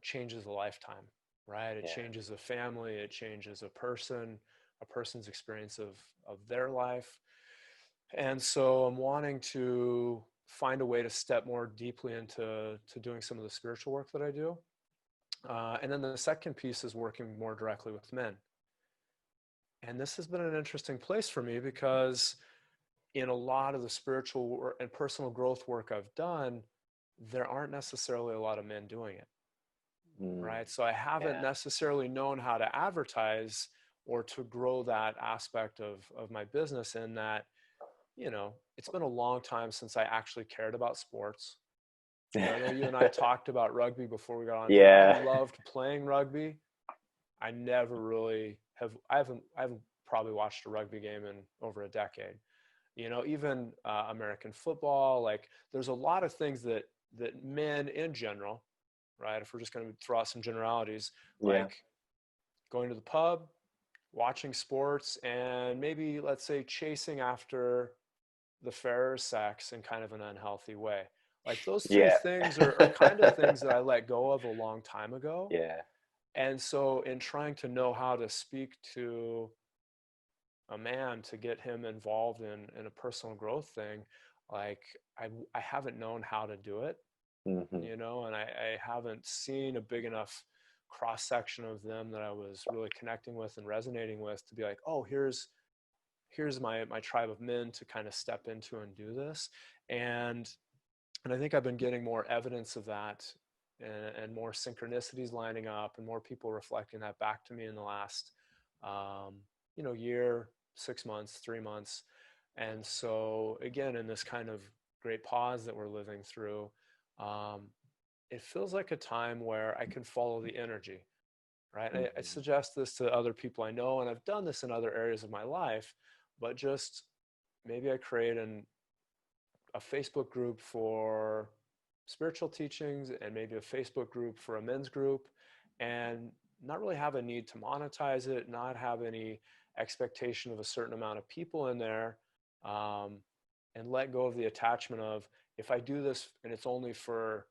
changes a lifetime, right? It Yeah. changes a family, it changes a person's experience of their life. And so I'm wanting to find a way to step more deeply into doing some of the spiritual work that I do. And then the second piece is working more directly with men. And this has been an interesting place for me because in a lot of the spiritual and personal growth work I've done, there aren't necessarily a lot of men doing it, Mm. right? So I haven't Yeah. necessarily known how to advertise or to grow that aspect of my business, in that, it's been a long time since I actually cared about sports. I know you and I talked about rugby before we got on here. I Yeah. loved playing rugby. I never really I haven't probably watched a rugby game in over a decade. Even American football, like there's a lot of things that men in general, right? If we're just going to throw out some generalities, Yeah. like going to the pub, watching sports, and maybe, let's say, chasing after the fairer sex in kind of an unhealthy way. Like those three Yeah. things are kind of things that I let go of a long time ago. Yeah. And so in trying to know how to speak to a man to get him involved in a personal growth thing, like I haven't known how to do it, Hmm. and I haven't seen a big enough cross section of them that I was really connecting with and resonating with to be like, oh, here's my tribe of men to kind of step into and do this. And I think I've been getting more evidence of that, and more synchronicities lining up and more people reflecting that back to me in the last year, 6 months, 3 months. And so again, in this kind of great pause that we're living through, um, it feels like a time where I can follow the energy, right? I Hmm. suggest this to other people I know, and I've done this in other areas of my life, but just maybe I create a Facebook group for spiritual teachings and maybe a Facebook group for a men's group, and not really have a need to monetize it, not have any expectation of a certain amount of people in there, um, and let go of the attachment of, if I do this and it's only for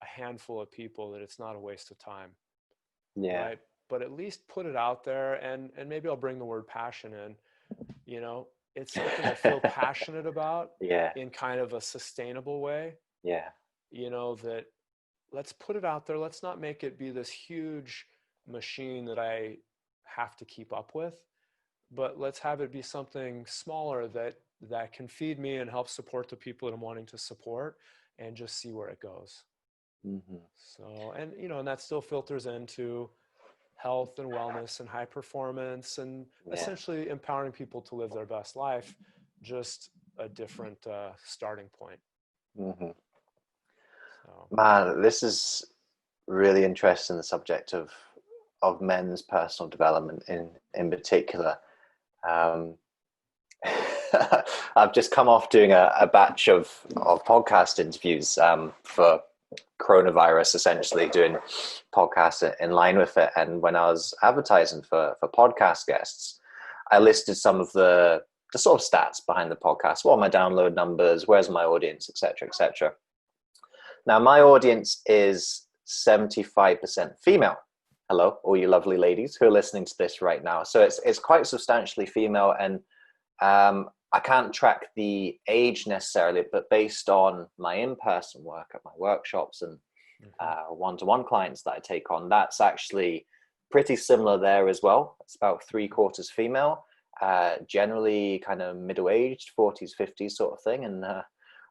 a handful of people, that it's not a waste of time, Yeah. right? But at least put it out there, and maybe I'll bring the word passion in. It's something I feel passionate about Yeah. in kind of a sustainable way, Yeah. that let's put it out there. Let's not make it be this huge machine that I have to keep up with, but let's have it be something smaller that can feed me and help support the people that I'm wanting to support, and just see where it goes. Hmm. So, and that still filters into health and wellness and high performance, and Yeah. essentially empowering people to live their best life, just a different starting point. Hmm. So, Man, this is really interesting, the subject of men's personal development in particular. Um, I've just come off doing a batch of podcast interviews for coronavirus, essentially doing podcasts in line with it. And when I was advertising for podcast guests, I listed some of the sort of stats behind the podcast. What are my download numbers? Where's my audience, etc., etc. Now, my audience is 75% female. Hello, all you lovely ladies who are listening to this right now. So it's quite substantially female, and I can't track the age necessarily, but based on my in-person work at my workshops and mhm. one-to-one clients that I take on, that's actually pretty similar there as well. It's about 3/4 female, generally kind of middle-aged, 40s, 50s sort of thing. And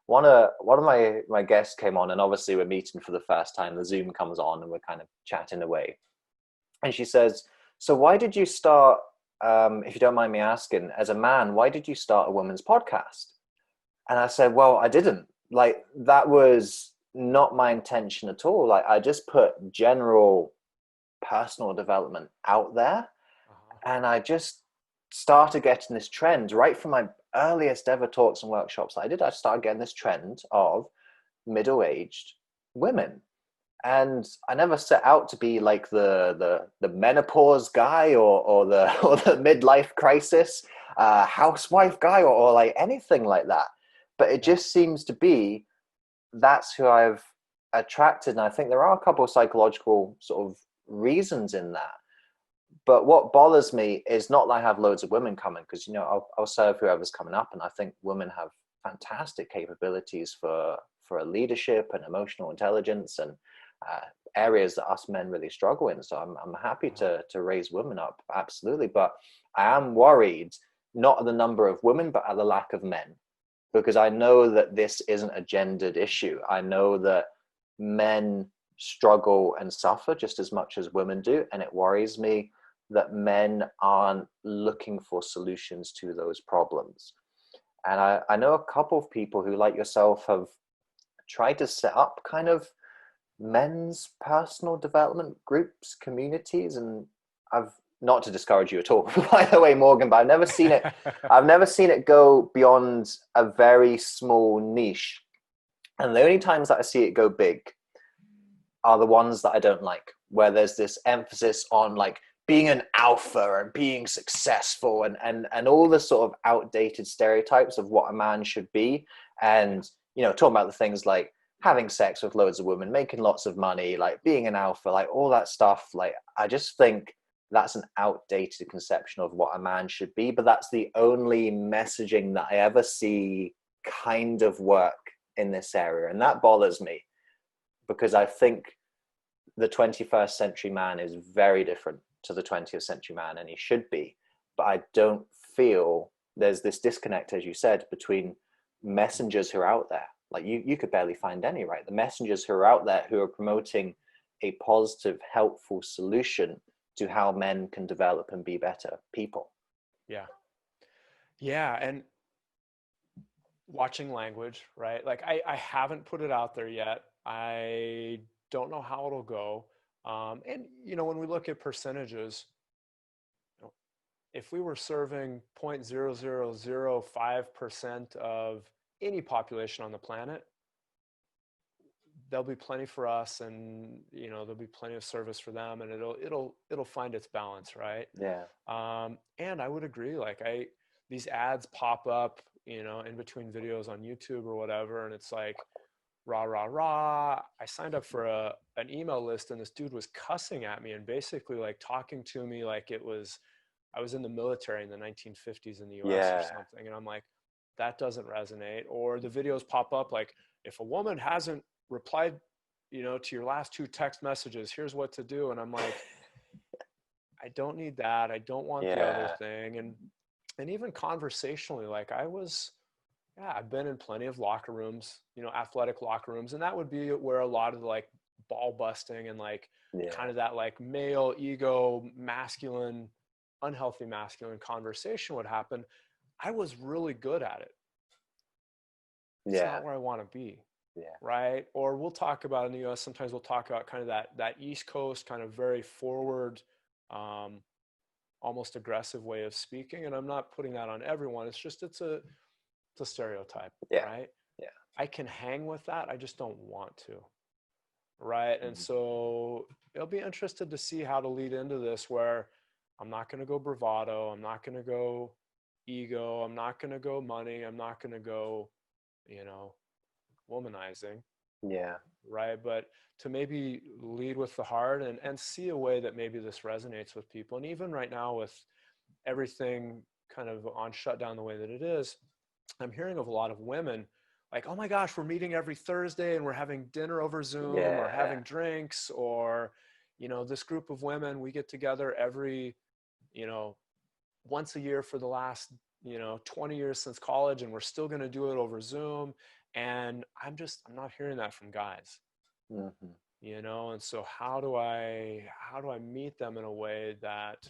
one of my guests came on, and obviously we're meeting for the first time. The Zoom comes on, and we're kind of chatting away. And she says, "So why did you start? If you don't mind me asking, as a man, why did you start a women's podcast?" And I said, "Well, I didn't. Like that was not my intention at all. Like, I just put general personal development out there, Uh-huh. and I just started getting this trend right from my earliest ever talks and workshops that I did. I started getting this trend of middle-aged women, and I never set out to be like the menopause guy, or the or the midlife crisis housewife guy, or like anything like that. But it Yeah. just seems to be that's who I've attracted, and I think there are a couple of psychological sort of reasons in that. But what bothers me is not that I have loads of women coming, because I'll serve whoever's coming up, and I think women have fantastic capabilities for a leadership and emotional intelligence, and uh, areas that us men really struggle in. So I'm happy Uh-huh. to raise women up, absolutely. But I am worried not at the number of women, but at the lack of men, because I know that this isn't a gendered issue. I know that men struggle and suffer just as much as women do, and it worries me that men aren't looking for solutions to those problems. And I know a couple of people who, like yourself, have tried to set up kind of men's personal development groups, communities, and I've, not to discourage you at all, by the way, Morgan, but I've never seen it. I've never seen it go beyond a very small niche. And the only times that I see it go big are the ones that I don't like, where there's this emphasis on like being an alpha and being successful, and all the sort of outdated stereotypes of what a man should be. And, talking about the things like having sex with loads of women, making lots of money, like being an alpha, like all that stuff. Like, I just think that's an outdated conception of what a man should be. But that's the only messaging that I ever see kind of work in this area. And that bothers me, because I think the 21st century man is very different to the 20th century man, and he should be. But I don't feel there's this disconnect, as you said, between messengers who are out there. Like, you could barely find any, right? The messengers who are out there who are promoting a positive, helpful solution to how men can develop and be better people. Yeah. Yeah. And watching language, right? Like I haven't put it out there yet. I don't know how it'll go. And when we look at percentages, you know, if we were serving 0.0005% of any population on the planet, there'll be plenty for us, and there'll be plenty of service for them, and it'll find its balance, right? Yeah. And I would agree. Like these ads pop up, in between videos on YouTube or whatever, and it's like rah rah rah. I signed up for an email list, and this dude was cussing at me and basically like talking to me like I was in the military in the 1950s in the US or Yeah. something, and I'm like, that doesn't resonate. Or the videos pop up like, if a woman hasn't replied, to your last 2 text messages, here's what to do. And I'm like, I don't need that. I don't want the other Yeah. thing. And even conversationally, like yeah, I've been in plenty of locker rooms, athletic locker rooms, and that would be where a lot of the like ball busting and like Yeah. kind of that like male ego, masculine, unhealthy masculine conversation would happen. I was really good at it. It's Yeah. not where I want to be. Yeah. Right? Or we'll talk about in the US, sometimes we'll talk about kind of that East Coast kind of very forward, um, almost aggressive way of speaking. And I'm not putting that on everyone. It's just it's a stereotype, Yeah. right? Yeah. I can hang with that. I just don't want to. Right. And so it'll be interested to see how to lead into this, where I'm not going to go bravado. I'm not going to go ego. I'm not going to go money. I'm not going to go, you know, womanizing. Yeah. Right. But to maybe lead with the heart, and see a way that maybe this resonates with people. And even right now, with everything kind of on shutdown the way that it is, I'm hearing of a lot of women like, oh my gosh, we're meeting every Thursday and we're having dinner over Zoom or Yeah. having drinks, or, this group of women, we get together every, you know, once a year for the last, 20 years since college, and we're still going to do it over Zoom. And I'm not hearing that from guys, Hmm. and so how do I meet them in a way that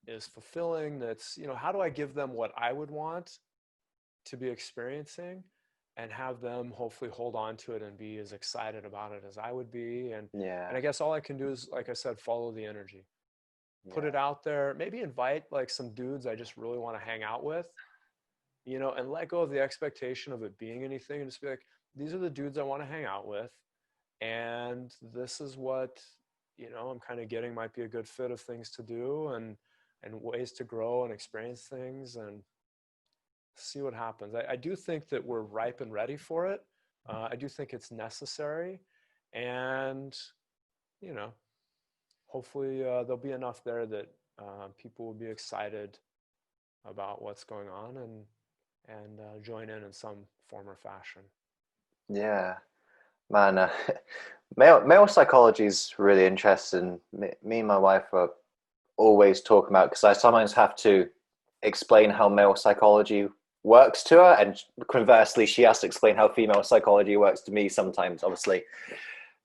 is fulfilling? That's, how do I give them what I would want to be experiencing, and have them hopefully hold on to it and be as excited about it as I would be. Yeah. And I guess all I can do is, like I said, follow the energy, put Yeah. it out there, maybe invite like some dudes I just really want to hang out with, and let go of the expectation of it being anything, and just be like, these are the dudes I want to hang out with. And this is what, I'm kind of getting might be a good fit of things to do, and ways to grow and experience things, and see what happens. I do think that we're ripe and ready for it. I do think it's necessary. And, you know, hopefully there'll be enough there that people will be excited about what's going on, and join in some form or fashion. Yeah. Man, male psychology is really interesting. Me and my wife are always talking about, because I sometimes have to explain how male psychology works to her, and conversely, she has to explain how female psychology works to me sometimes. Obviously,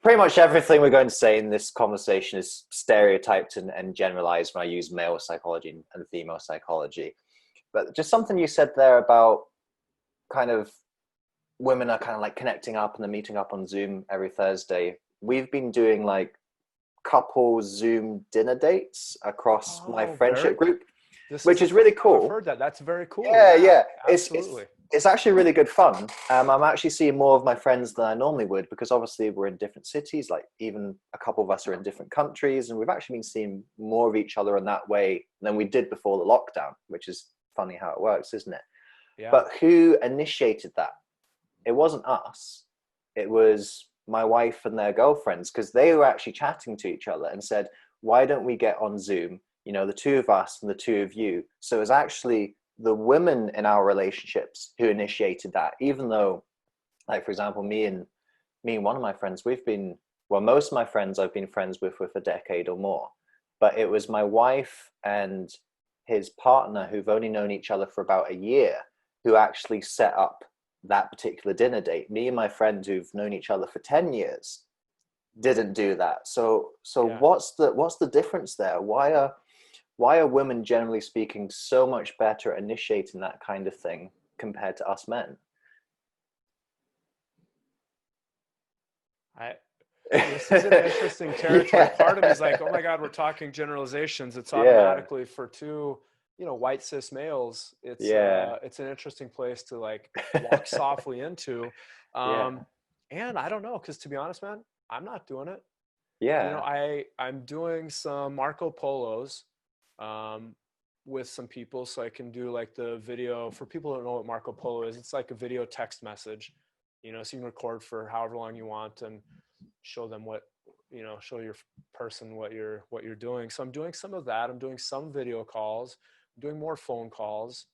pretty much everything we're going to say in this conversation is stereotyped and generalized when I use male psychology and female psychology. But just something you said there about kind of women are kind of like connecting up and they're meeting up on Zoom every Thursday. We've been doing like couple Zoom dinner dates across my Oh, friendship group, this is which the is really first time I've cool. heard that. That's very cool. Yeah, Yeah, yeah. absolutely. It's actually really good fun. I'm actually seeing more of my friends than I normally would, because obviously we're in different cities. Like even a couple of us are in different countries, and we've actually been seeing more of each other in that way than we did before the lockdown, which is funny how it works, isn't it? Yeah. But who initiated that? It wasn't us. It was my wife and their girlfriends, because they were actually chatting to each other and said, why don't we get on Zoom? The two of us and the two of you. So it was actually the women in our relationships who initiated that, even though, like, for example, me and one of my friends, most of my friends I've been friends with for a decade or more. But it was my wife and his partner, who've only known each other for about a year, who actually set up that particular dinner date. Me and my friend who've known each other for 10 years didn't do that. So Yeah. what's the difference there? Why are women, generally speaking, so much better at initiating that kind of thing compared to us men? This is an interesting territory. Yeah. Part of me is like, oh my God, we're talking generalizations. It's Yeah. automatically for two, white cis males. Yeah. It's an interesting place to like walk softly into. Yeah. And I don't know, because to be honest, man, I'm not doing it. Yeah. I'm doing some Marco Polos um, with some people, so I can do like the video. For people who don't know what Marco Polo is, it's like a video text message, so you can record for however long you want and show them show your person what you're doing. So I'm doing some of that. I'm doing some video calls. I'm doing more phone calls,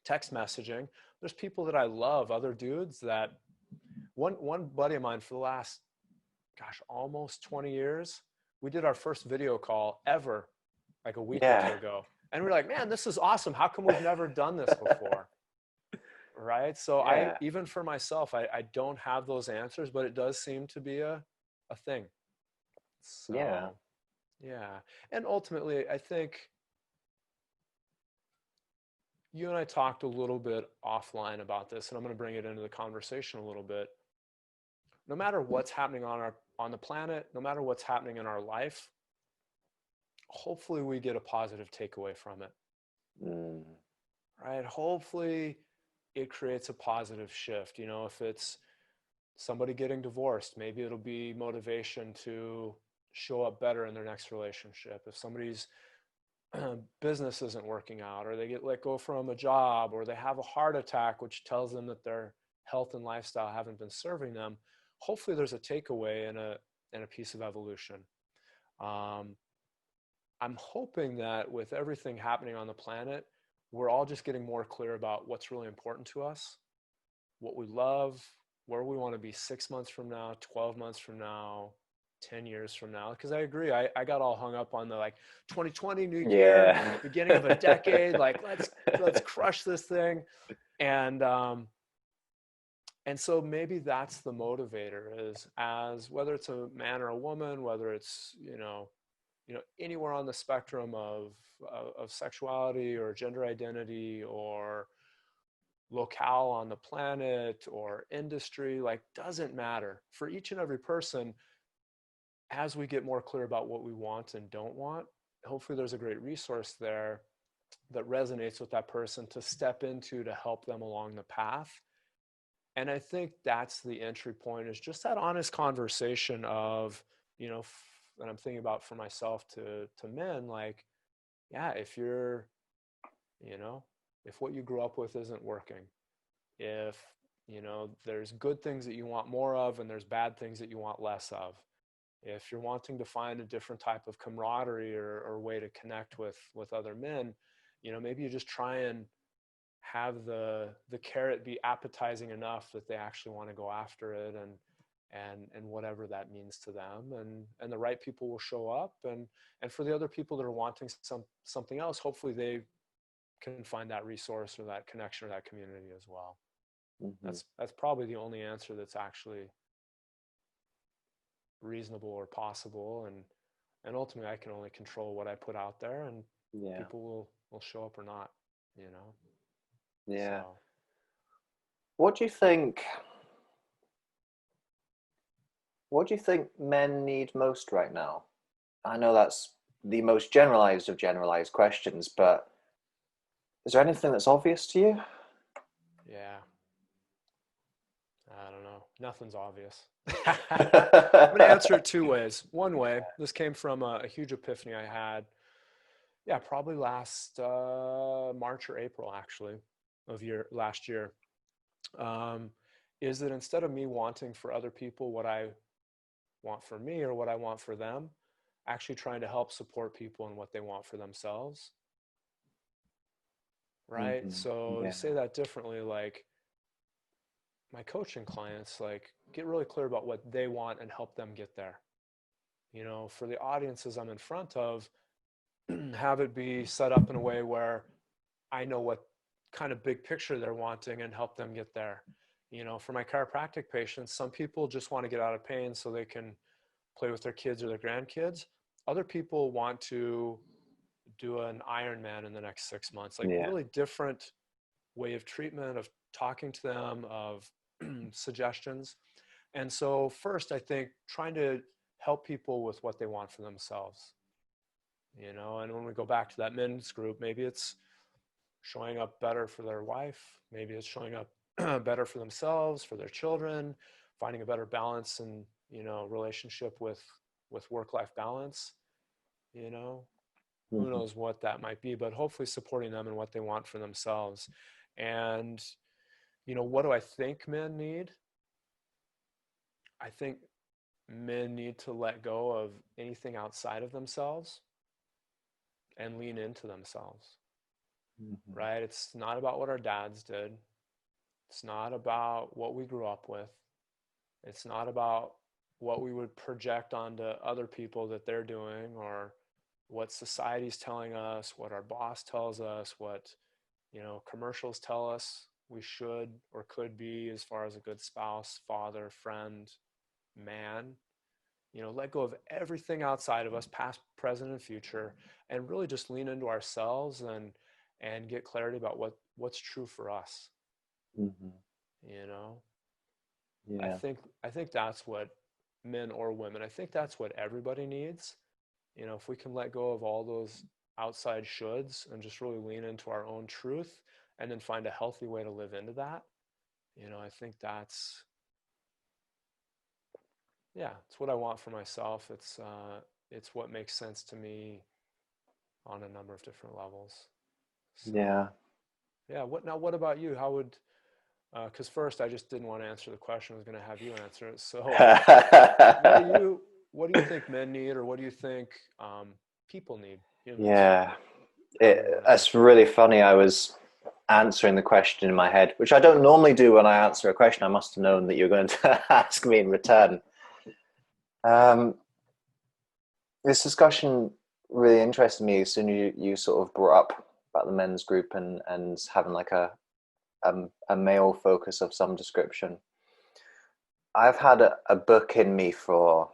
text messaging. There's people that I love, other dudes that one buddy of mine for the last, gosh, almost 20 years, we did our first video call ever like a week or two Yeah. ago. And we're like, man, this is awesome. How come we've never done this before? Right. So Yeah. even for myself, I don't have those answers, but it does seem to be a thing. Yeah. So, yeah. And ultimately, I think you and I talked a little bit offline about this, and I'm going to bring it into the conversation a little bit. No matter what's happening on the planet, no matter what's happening in our life, hopefully we get a positive takeaway from it. Mm. Right? Hopefully it creates a positive shift. If it's somebody getting divorced, maybe it'll be motivation to show up better in their next relationship. If somebody's business isn't working out, or they get let go from a job, or they have a heart attack, which tells them that their health and lifestyle haven't been serving them, hopefully there's a takeaway and a piece of evolution. I'm hoping that with everything happening on the planet, we're all just getting more clear about what's really important to us, what we love, where we want to be 6 months from now, 12 months from now, 10 years from now. Because I agree, I got all hung up on the like 2020 new year, Yeah. beginning of a decade, like let's crush this thing. And so maybe that's the motivator, is as whether it's a man or a woman, whether it's anywhere on the spectrum of sexuality or gender identity or locale on the planet or industry, like, doesn't matter. For each and every person, as we get more clear about what we want and don't want, hopefully there's a great resource there that resonates with that person to step into to help them along the path. And I think that's the entry point, is just that honest conversation of, and I'm thinking about for myself to men, like, yeah, if you're, if what you grew up with isn't working, if, there's good things that you want more of and there's bad things that you want less of, if you're wanting to find a different type of camaraderie or way to connect with other men, maybe you just try and have the carrot be appetizing enough that they actually want to go after it, and whatever that means to them, and the right people will show up, and for the other people that are wanting something else, hopefully they can find that resource or that connection or that community as well. That's probably the only answer that's actually reasonable or possible, and ultimately I can only control what I put out there, and people will show up or not. Yeah. So. What do you think? What do you think men need most right now? I know that's the most generalized of generalized questions, but is there anything that's obvious to you? Yeah. I don't know. Nothing's obvious. I'm going to answer it two ways. One way, this came from a huge epiphany I had, probably last March or April, actually, of last year, is that instead of me wanting for other people what I want for me or what I want for them, actually trying to help support people in what they want for themselves. Right? So to say that differently, like, my coaching clients, like, get really clear about what they want and help them get there. For the audiences I'm in front of, have it be set up in a way where I know what kind of big picture they're wanting and help them get there. For my chiropractic patients, some people just want to get out of pain so they can play with their kids or their grandkids. Other people want to do an Ironman in the next 6 months, like really different way of treatment, of talking to them, of suggestions. And so first, I think trying to help people with what they want for themselves, and when we go back to that men's group, maybe it's showing up better for their wife, maybe it's showing up better for themselves, for their children, finding a better balance and, relationship with work-life balance, who knows what that might be, but hopefully supporting them in what they want for themselves. And, what do I think men need? I think men need to let go of anything outside of themselves and lean into themselves, right? It's not about what our dads did. It's not about what we grew up with. It's not about what we would project onto other people that they're doing, or what society's telling us, what our boss tells us, what, commercials tell us we should or could be as far as a good spouse, father, friend, man. Let go of everything outside of us, past, present, and future, and really just lean into ourselves and get clarity about what's true for us. You know, Yeah. I think that's what men or women, I think that's what everybody needs. If we can let go of all those outside shoulds and just really lean into our own truth, and then find a healthy way to live into that, I think that's it's what I want for myself. It's what makes sense to me on a number of different levels. So, What about you? How would, because first I just didn't want to answer the question. I was going to have you answer it. So what do you think men need, or what do you think people need, humans? Yeah. However you want to That's really funny. I was answering the question in my head, which I don't normally do when I answer a question. I must have known that you're going to ask me in return. This discussion really interested me as soon as you sort of brought up about the men's group and having like a male focus of some description. I've had a book in me for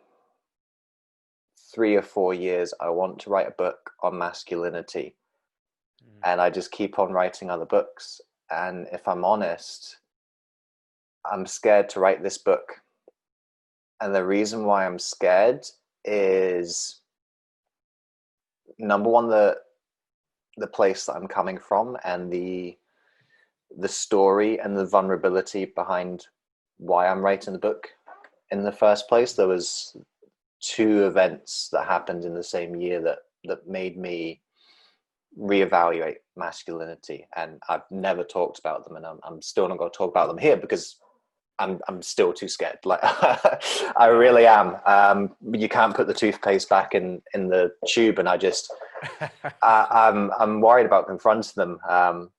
3 or 4 years. I want to write a book on masculinity, and I just keep on writing other books. And if I'm honest, I'm scared to write this book. And the reason why I'm scared is, number one, the place that I'm coming from, and the story and the vulnerability behind why I'm writing the book in the first place. There was two events that happened in the same year that made me reevaluate masculinity, and I've never talked about them, and I'm still not going to talk about them here because I'm still too scared. Like I really am. You can't put the toothpaste back in the tube, and I'm worried about confronting them.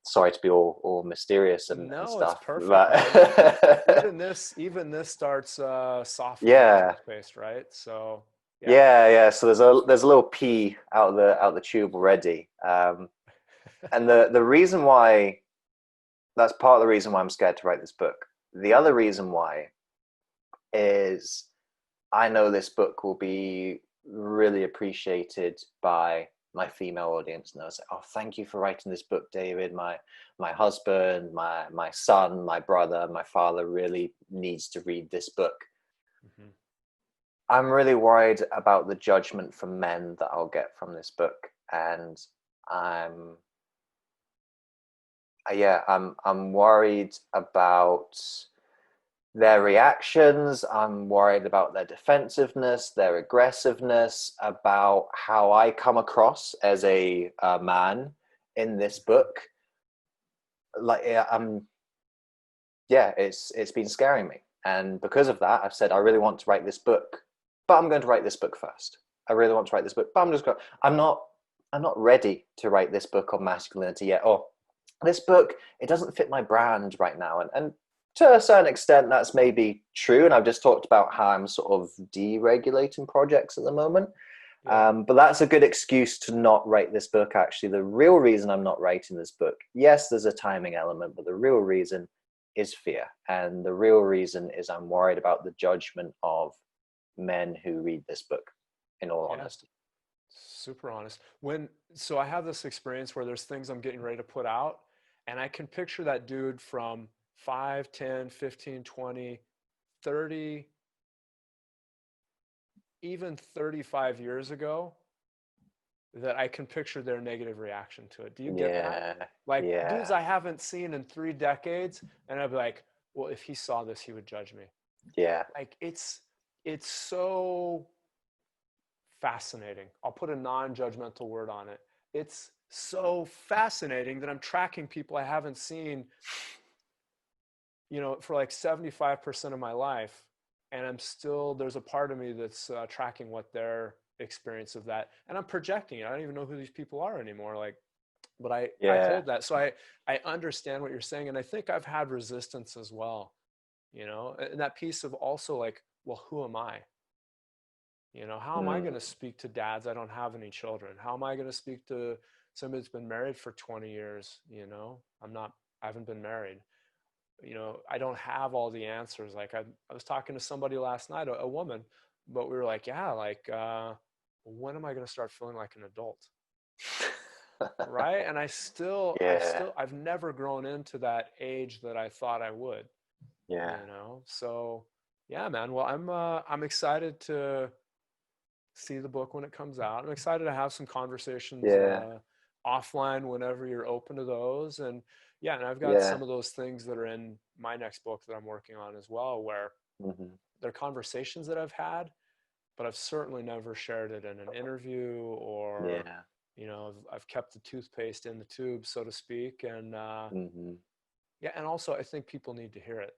Sorry to be all mysterious and No, it's stuff, perfect, man. but Even this starts softening the yeah, toothpaste, right? So yeah. yeah. So there's a little pee out the tube already, and the reason why, that's part of the reason why I'm scared to write this book. The other reason why is I know this book will be really appreciated by my female audience, and they'll say, "Oh, thank you for writing this book, David. My husband, my son, my brother, my father really needs to read this book." Mhm. I'm really worried about the judgment from men that I'll get from this book, and I'm I'm worried about their reactions. I'm worried about their defensiveness, their aggressiveness, about how I come across as a man in this book. Like, it's been scaring me, and because of that, I've said I really want to write this book, but I'm going to write this book first. I really want to write this book, but I'm not ready to write this book on masculinity yet. Or this book, it doesn't fit my brand right now, and to a certain extent, that's maybe true. And I've just talked about how I'm sort of deregulating projects at the moment. Yeah. But that's a good excuse to not write this book, actually. The real reason I'm not writing this book, yes, there's a timing element, but the real reason is fear. And the real reason is I'm worried about the judgment of men who read this book, in all Yeah. honesty. Super honest. So I have this experience where there's things I'm getting ready to put out, and I can picture that dude from 5, 10, 15, 20, 30, even 35 years ago, that I can picture their negative reaction to it. Do you get that? Yeah, Like dudes yeah, I haven't seen in 3 decades, and I'd be like, well, if he saw this, he would judge me. yeah, Like it's so fascinating. I'll put a non-judgmental word on it. It's so fascinating that I'm tracking people I haven't seen, for like 75% of my life, and there's a part of me that's tracking what their experience of that, and I'm projecting it. I don't even know who these people are anymore. Like, but I yeah. hold that, so I understand what you're saying, and I think I've had resistance as well, and that piece of also like, well, who am I? How am I going Mm, to speak to dads? I don't have any children. How am I going to speak to somebody that's been married for 20 years? I haven't been married. I don't have all the answers. Like I was talking to somebody last night, a woman, but we were like, yeah, like, when am I going to start feeling like an adult? Right. And yeah, I've never grown into that age that I thought I would, yeah, so yeah, man. Well, I'm excited to see the book when it comes out. I'm excited to have some conversations yeah, offline whenever you're open to those. And yeah, and I've got yeah. some of those things that are in my next book that I'm working on as well, where Hmm. they're conversations that I've had, but I've certainly never shared it in an interview or, Yeah. I've kept the toothpaste in the tube, so to speak. And Hmm. yeah, and also I think people need to hear it.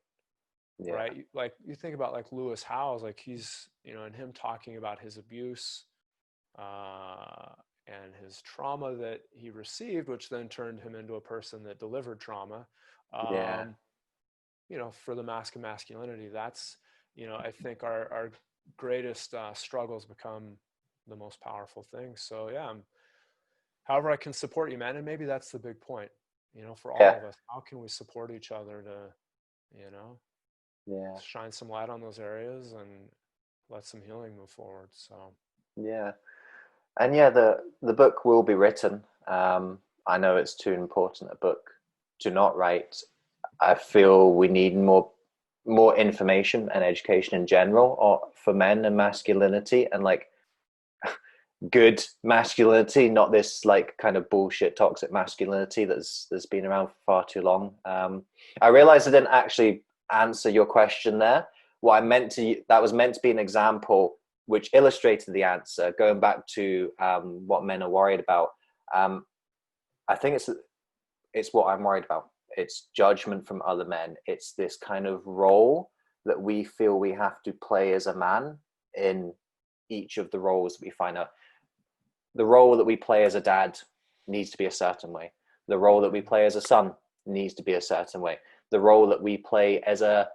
Yeah. Right? Like you think about like Lewis Howes, like he's, and him talking about his abuse uh, and his trauma that he received, which then turned him into a person that delivered trauma. Yeah. Um, for the mask of masculinity, that's, I think our greatest struggles become the most powerful things. So yeah, however I can support you, man, and maybe that's the big point. For all Yeah. of us, how can we support each other to, Yeah. shine some light on those areas and let some healing move forward. So Yeah. And yeah, the book will be written. I know it's too important a book to not write. I feel we need more information and education in general, or for men and masculinity, and like good masculinity, not this like kind of bullshit toxic masculinity that's been around for far too long. I realized I didn't actually answer your question there. What I meant to, that was meant to be an example which illustrated the answer, going back to what men are worried about. I think it's what I'm worried about. It's judgment from other men. It's this kind of role that we feel we have to play as a man in each of the roles that we find out. The role that we play as a dad needs to be a certain way. The role that we play as a son needs to be a certain way. The role that we play as a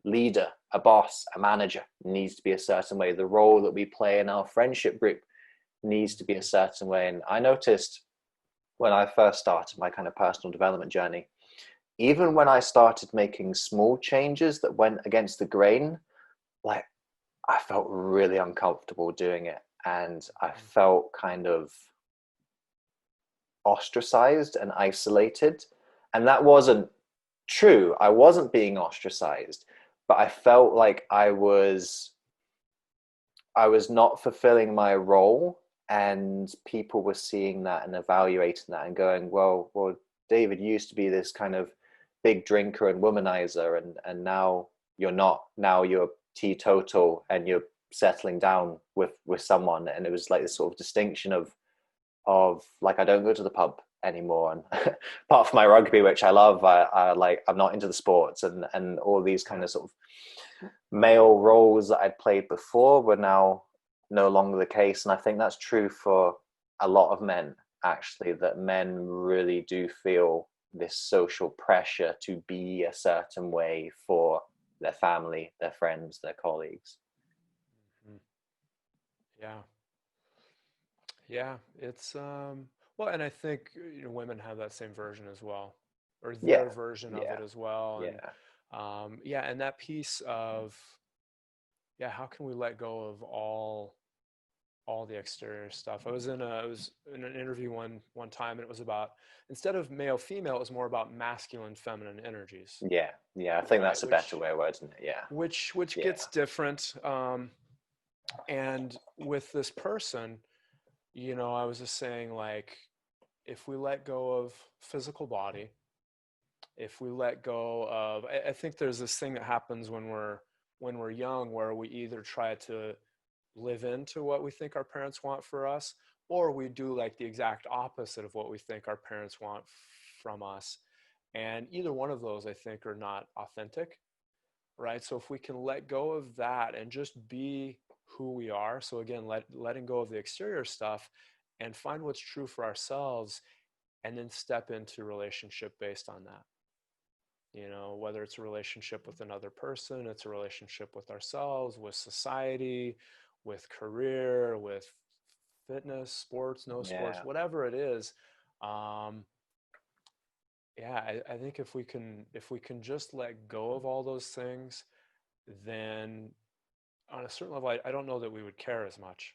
leader, a boss, a manager needs to be a certain way. The role that we play in our friendship group needs to be a certain way. And I noticed when I first started my kind of personal development journey, even when I started making small changes that went against the grain, like I felt really uncomfortable doing it. And I felt kind of ostracized and isolated. And that wasn't true. I wasn't being ostracized, but I felt like I was not fulfilling my role, and people were seeing that and evaluating that and going, well, David used to be this kind of big drinker and womanizer, and now you're not. Now you're teetotal and you're settling down with someone. And it was like this sort of distinction of like, I don't go to the pub anymore, and apart from my rugby, which I love, I'm not into the sports, and all these kind of sort of male roles that I'd played before were now no longer the case. And I think that's true for a lot of men, actually, that men really do feel this social pressure to be a certain way for their family, their friends, their colleagues. Yeah, it's well, and I think women have that same version as well, or Yeah, their version of yeah, it as well. And yeah, yeah, and that piece of, yeah, how can we let go of all the exterior stuff? I was in an interview one time, and it was about, instead of male female, it was more about masculine feminine energies, yeah. I think right? that's a better way of wording it. Yeah, Which yeah, gets different. And with this person, I was just saying, like, if we let go of physical body, if we let go of, I think there's this thing that happens when we're young, where we either try to live into what we think our parents want for us, or we do like the exact opposite of what we think our parents want from us. And either one of those, I think, are not authentic, right? So if we can let go of that and just be who we are, so again, letting go of the exterior stuff and find what's true for ourselves, and then step into relationship based on that. Whether it's a relationship with another person, it's a relationship with ourselves, with society, with career, with fitness, sports, no sports, yeah, whatever it is. um, yeah, I think if we can just let go of all those things, then on a certain level, I don't know that we would care as much,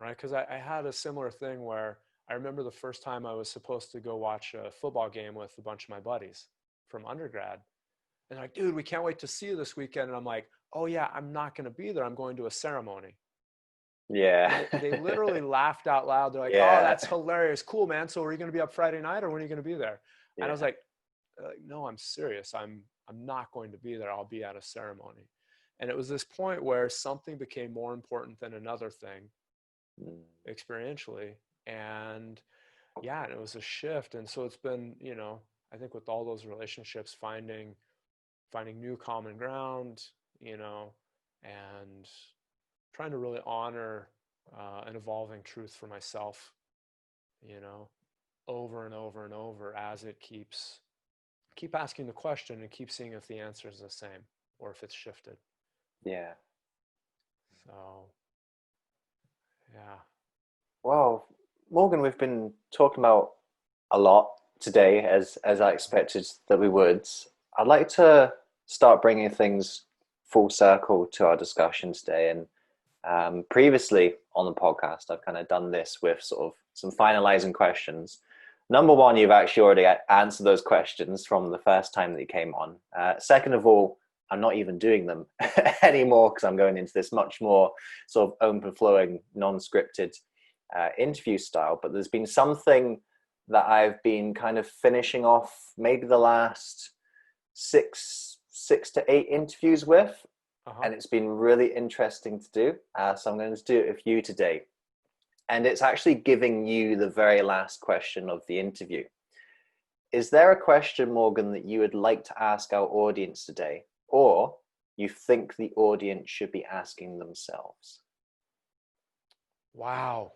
right? Because I had a similar thing where I remember the first time I was supposed to go watch a football game with a bunch of my buddies from undergrad. And they're like, dude, we can't wait to see you this weekend. And I'm like, oh yeah, I'm not going to be there. I'm going to a ceremony. And yeah, they literally laughed out loud. They're like, oh, yeah, that's hilarious. Cool, man. So are you going to be up Friday night, or when are you going to be there? And I was yeah, like, no, I'm serious. I'm not going to be there. I'll be at a ceremony. And it was this point where something became more important than another thing mm, experientially. And yeah, and it was a shift. And so it's been, I think with all those relationships, finding new common ground, and trying to really honor an evolving truth for myself, you know, over and over and over, as it keep asking the question and keep seeing if the answer is the same or if it's shifted. yeah. So yeah. Well, Morgan, we've been talking about a lot today, as I expected that we would. I'd like to start bringing things full circle to our discussion today. And previously on the podcast, I've kind of done this with sort of some finalizing questions. Number one, you've actually already answered those questions from the first time that you came on. Second of all, I'm not even doing them anymore because I'm going into this much more sort of open-flowing, non-scripted interview style. But there's been something that I've been kind of finishing off maybe the last six to eight interviews with, and it's been really interesting to do. So I'm going to do it with you today. And it's actually giving you the very last question of the interview. Is there a question, Morgan, that you would like to ask our audience today, or you think the audience should be asking themselves? Wow.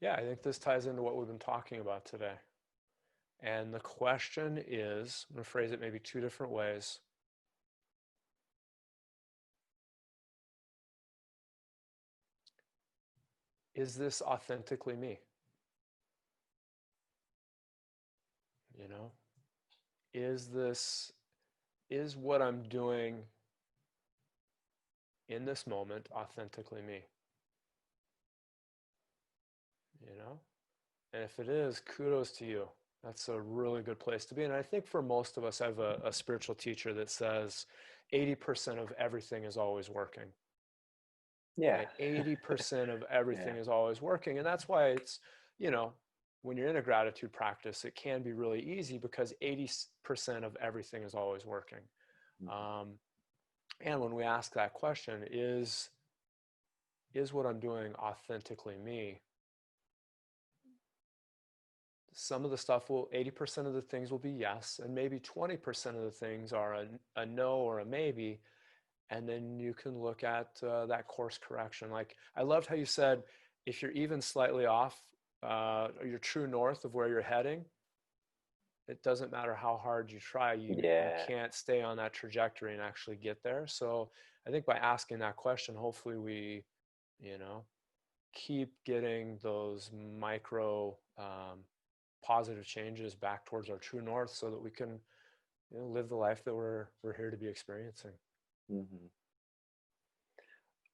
Yeah, I think this ties into what we've been talking about today. And the question is, I'm going to phrase it maybe two different ways. Is this authentically me? You know, is what I'm doing in this moment authentically me? You know, and if it is, kudos to you. That's a really good place to be. And I think for most of us, I have a spiritual teacher that says 80% of everything is always working. Yeah. Right? 80% of everything is always working. And that's why it's, you know, when you're in a gratitude practice, it can be really easy because 80% of everything is always working. And when we ask that question, is what I'm doing authentically me? Some of the stuff 80% of the things will be yes, and maybe 20% of the things are a no or a maybe. And then you can look at that course correction. Like, I loved how you said, if you're even slightly off your true north of where you're heading, it doesn't matter how hard you try, you can't stay on that trajectory and actually get there. So I think by asking that question, hopefully we, you know, keep getting those micro positive changes back towards our true north so that we can, you know, live the life that we're here to be experiencing. Mm-hmm.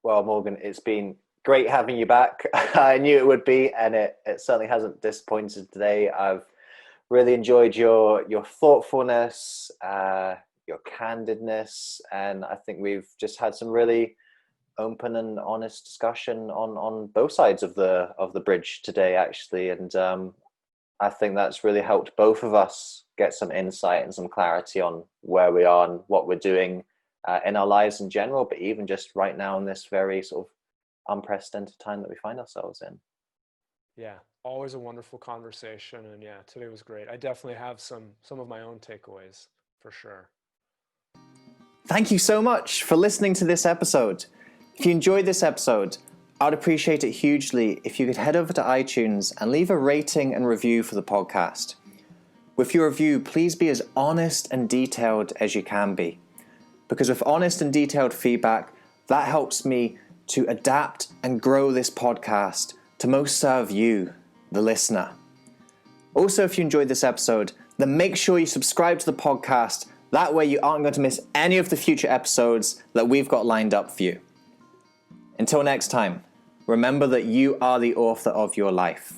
Well, Morgan, it's been great having you back. I knew it would be, and it certainly hasn't disappointed today. I've really enjoyed your thoughtfulness, your candidness, and I think we've just had some really open and honest discussion on both sides of the bridge today, actually. And I think that's really helped both of us get some insight and some clarity on where we are and what we're doing in our lives in general, but even just right now in this very sort of unprecedented time that we find ourselves in. Yeah, always a wonderful conversation. And yeah, today was great. I definitely have some of my own takeaways for sure. Thank you so much for listening to this episode. If you enjoyed this episode, I'd appreciate it hugely if you could head over to iTunes and leave a rating and review for the podcast. With your review, please be as honest and detailed as you can be. Because with honest and detailed feedback, that helps me to adapt and grow this podcast to most serve you, the listener. Also, if you enjoyed this episode, then make sure you subscribe to the podcast. That way you aren't going to miss any of the future episodes that we've got lined up for you. Until next time, remember that you are the author of your life.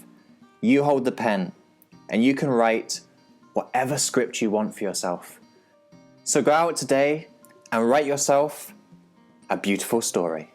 You hold the pen, and you can write whatever script you want for yourself. So go out today and write yourself a beautiful story.